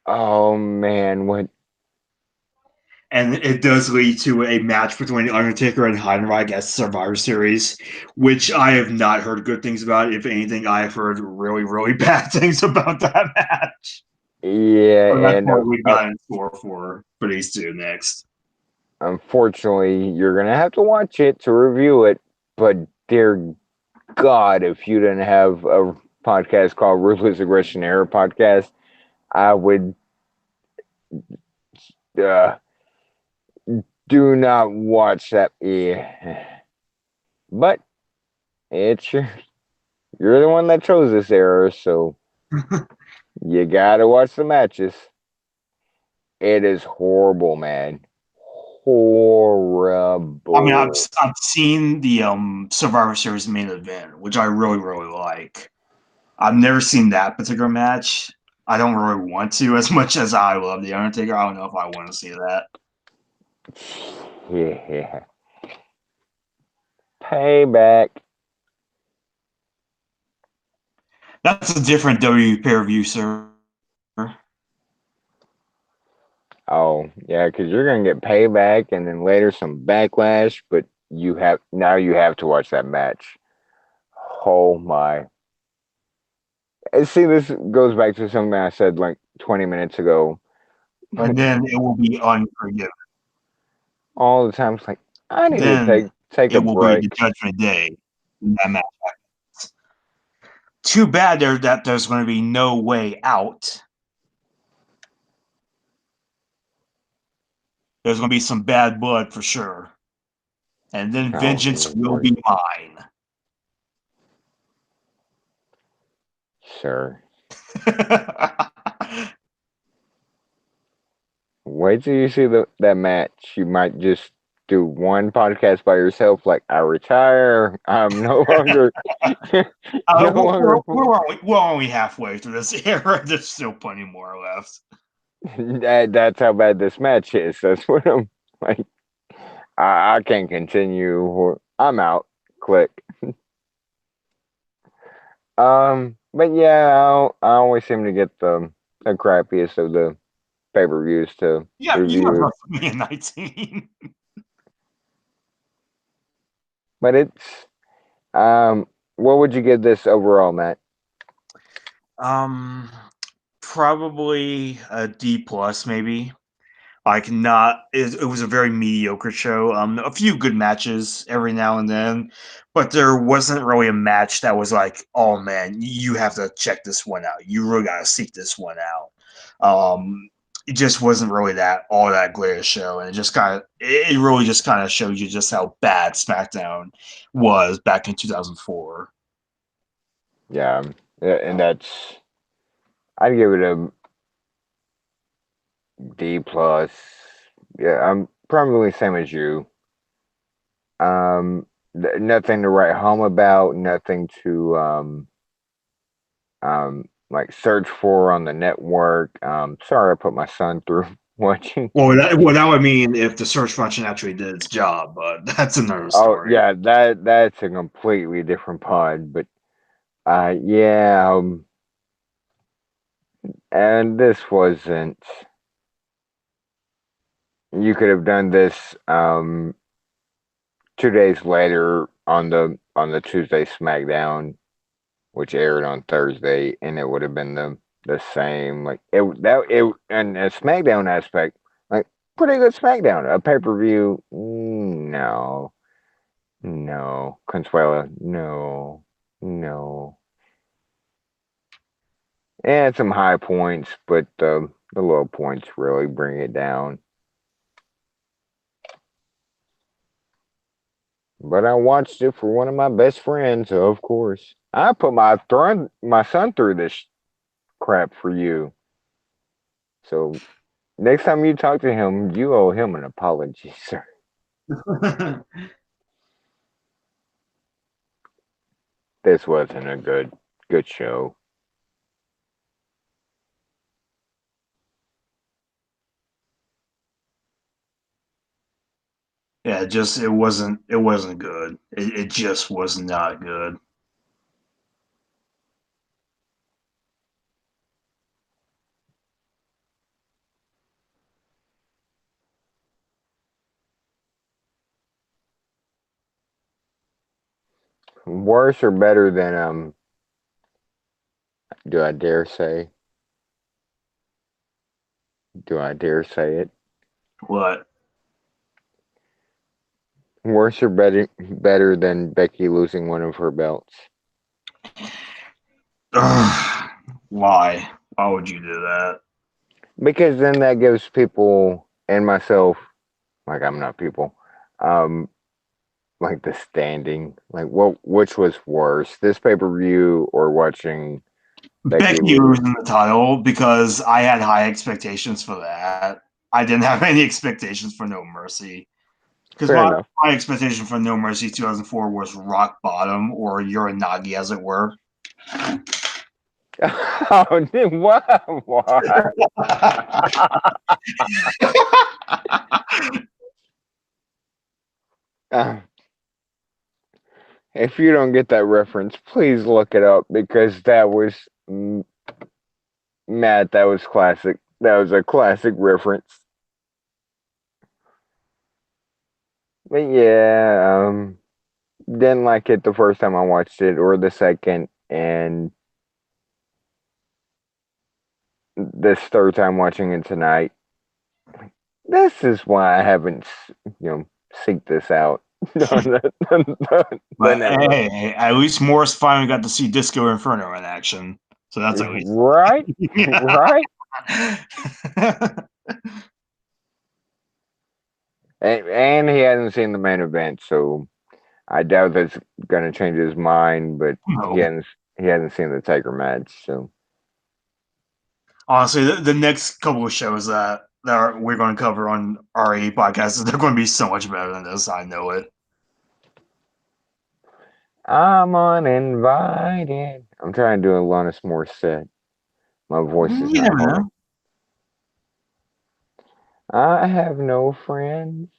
Oh man, what? And it does lead to a match between Undertaker and Heidenreich at Survivor Series, which I have not heard good things about. If anything, I have heard really bad things about that match. Yeah, But that's and what we got in store for these two next. unfortunately, you're gonna have to watch it to review it. But dear God, if you didn't have a podcast called Ruthless Aggression Era Podcast, I would uh, do not watch that. Yeah. But it's you're the one that chose this era, so you gotta watch the matches. It is horrible, man. I mean, I've Horrible. I've seen the Survivor Series main event, which I really like. I've never seen that particular match. I don't really want to, as much as I love the Undertaker. I don't know if I want to see that. Yeah. Payback. That's a different W pay-per-view, sir. Oh, yeah, because you're gonna get payback and then later some backlash, but you have to watch that match. Oh my. And see, this goes back to something I said like 20 minutes ago. And then it will be unforgiven. All the time, it's like I need to Then take it a will be the break. Judgment Day when that match happens. Too bad that there's going to be no way out. There's going to be some bad blood for sure. And then Oh vengeance will Lord, be mine. sir. Wait till you see that match. You might just do one podcast by yourself, like I retire. I'm no longer, no longer. we're only halfway through this era. There's still plenty more left. That's how bad this match is. That's what I'm like. I can't continue. I'm out. Click. But yeah, I always seem to get the crappiest of the pay-per-views to Yeah, you have review. WrestleMania 19. But it's what would you give this overall, Matt? um, Probably a D plus, maybe. Like not, it was a very mediocre show. A few good matches every now and then, but there wasn't really a match that was like, oh man, you have to check this one out. You really got to seek this one out. It just wasn't really that all that great a show, and it really just kind of shows you just how bad SmackDown was back in 2004. Yeah, and that's I'd give it a D plus. Yeah, I'm probably the same as you. Um, Nothing to write home about. Nothing to like search for on the network. Sorry, I put my son through watching. That would mean if the search function actually did its job, but that's another Oh story. yeah, that's a completely different pod. But yeah, and this wasn't. You could have done this 2 days later on the Tuesday SmackDown, which aired on Thursday, and it would have been the same. Like it and a SmackDown aspect, like pretty good SmackDown. A pay-per-view, no, no. Consuela, no, no. And some high points, but the low points really bring it down. But I watched it for one of my best friends, so of course. I put my son through this crap for you. So next time you talk to him, you owe him an apology, sir. This wasn't a good show. Yeah, it wasn't good. It just was not good. Worse or better than do I dare say? Do I dare say it? What? Worse or better than Becky losing one of her belts? Ugh, why? Why would you do that? Because then that gives people and myself, like I'm not people, um, like the standing, like which was worse, this pay-per-view or watching Becky Becky lose? losing the title because I had high expectations for that. I didn't have any expectations for No Mercy because Fair my enough. my expectation for No Mercy 2004 was rock bottom or Uranagi, as it were. Oh, what? If you don't get that reference, please look it up because that was Matt. That was classic. That was a classic reference. But yeah, didn't like it the first time I watched it or the second, and this third time watching it tonight. This is why I haven't, seeked this out on the But network. hey, at least Morris finally got to see Disco Inferno in action, so that's at least Right, yeah. right. And he hasn't seen the main event, so I doubt that's gonna change his mind. But he No. hasn't he hasn't seen the Taker match, so Honestly, the next couple of shows we're going to cover on RE podcast, they're going to be so much better than this. I know it. I'm uninvited. I'm trying to do a Alanis Morissette. My voice is You not never holding. know. I have no friends.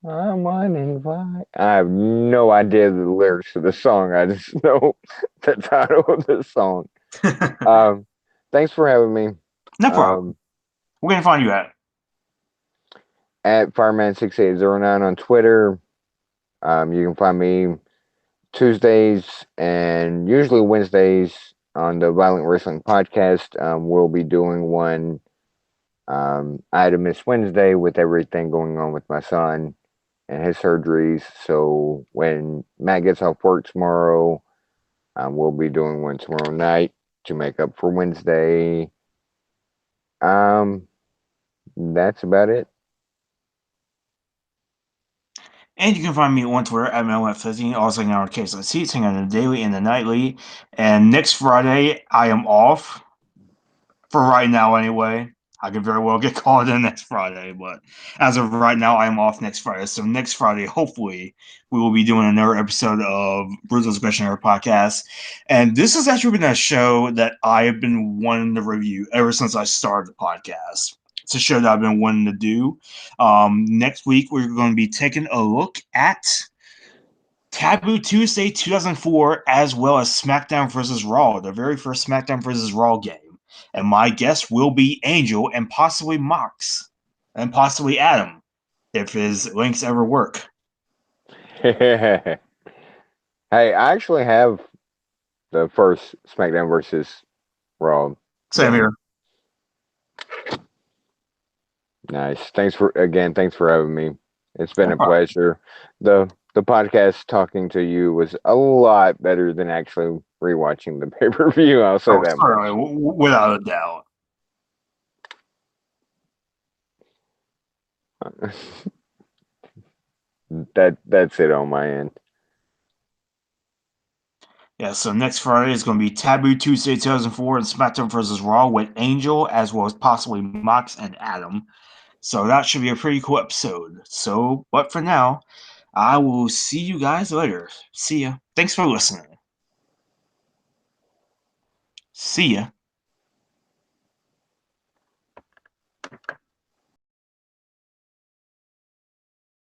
I'm uninvited. I have no idea the lyrics of the song. I just know the title of the song. Um, Thanks for having me. No problem. Um, We're going to find you at. at Fireman6809 on Twitter. You can find me Tuesdays and usually Wednesdays on the Violent Wrestling Podcast. We'll be doing one item this Wednesday with everything going on with my son and his surgeries. So when Matt gets off work tomorrow, we'll be doing one tomorrow night to make up for Wednesday. Um, that's about it. And you can find me on Twitter at MLF15, also hanging out on Case of Seats, hanging on the daily and the nightly. And next Friday, I am off for right now anyway. I could very well get called in next Friday, but as of right now, I am off next Friday. So next Friday, hopefully, we will be doing another episode of Ruthless Questionnaire podcast. And this has actually been a show that I have been wanting to review ever since I started the podcast. It's a show that I've been wanting to do. Next week, we're going to be taking a look at Taboo Tuesday 2004, as well as SmackDown vs. Raw, the very first SmackDown vs. Raw game. And my guest will be Angel and possibly Mox and possibly Adam if his links ever work. Hey, I actually have the first SmackDown versus Raw Same game. here. Nice. Thanks for having me. It's been No a problem. pleasure. The podcast talking to you was a lot better than actually rewatching the pay-per-view. I'll say Oh, that certainly, much. without a doubt. That's it on my end. Yeah, so next Friday is going to be Taboo Tuesday 2004 and SmackDown vs. Raw with Angel, as well as possibly Mox and Adam. So that should be a pretty cool episode. So, but for now, I will see you guys later. See ya. Thanks for listening. See ya.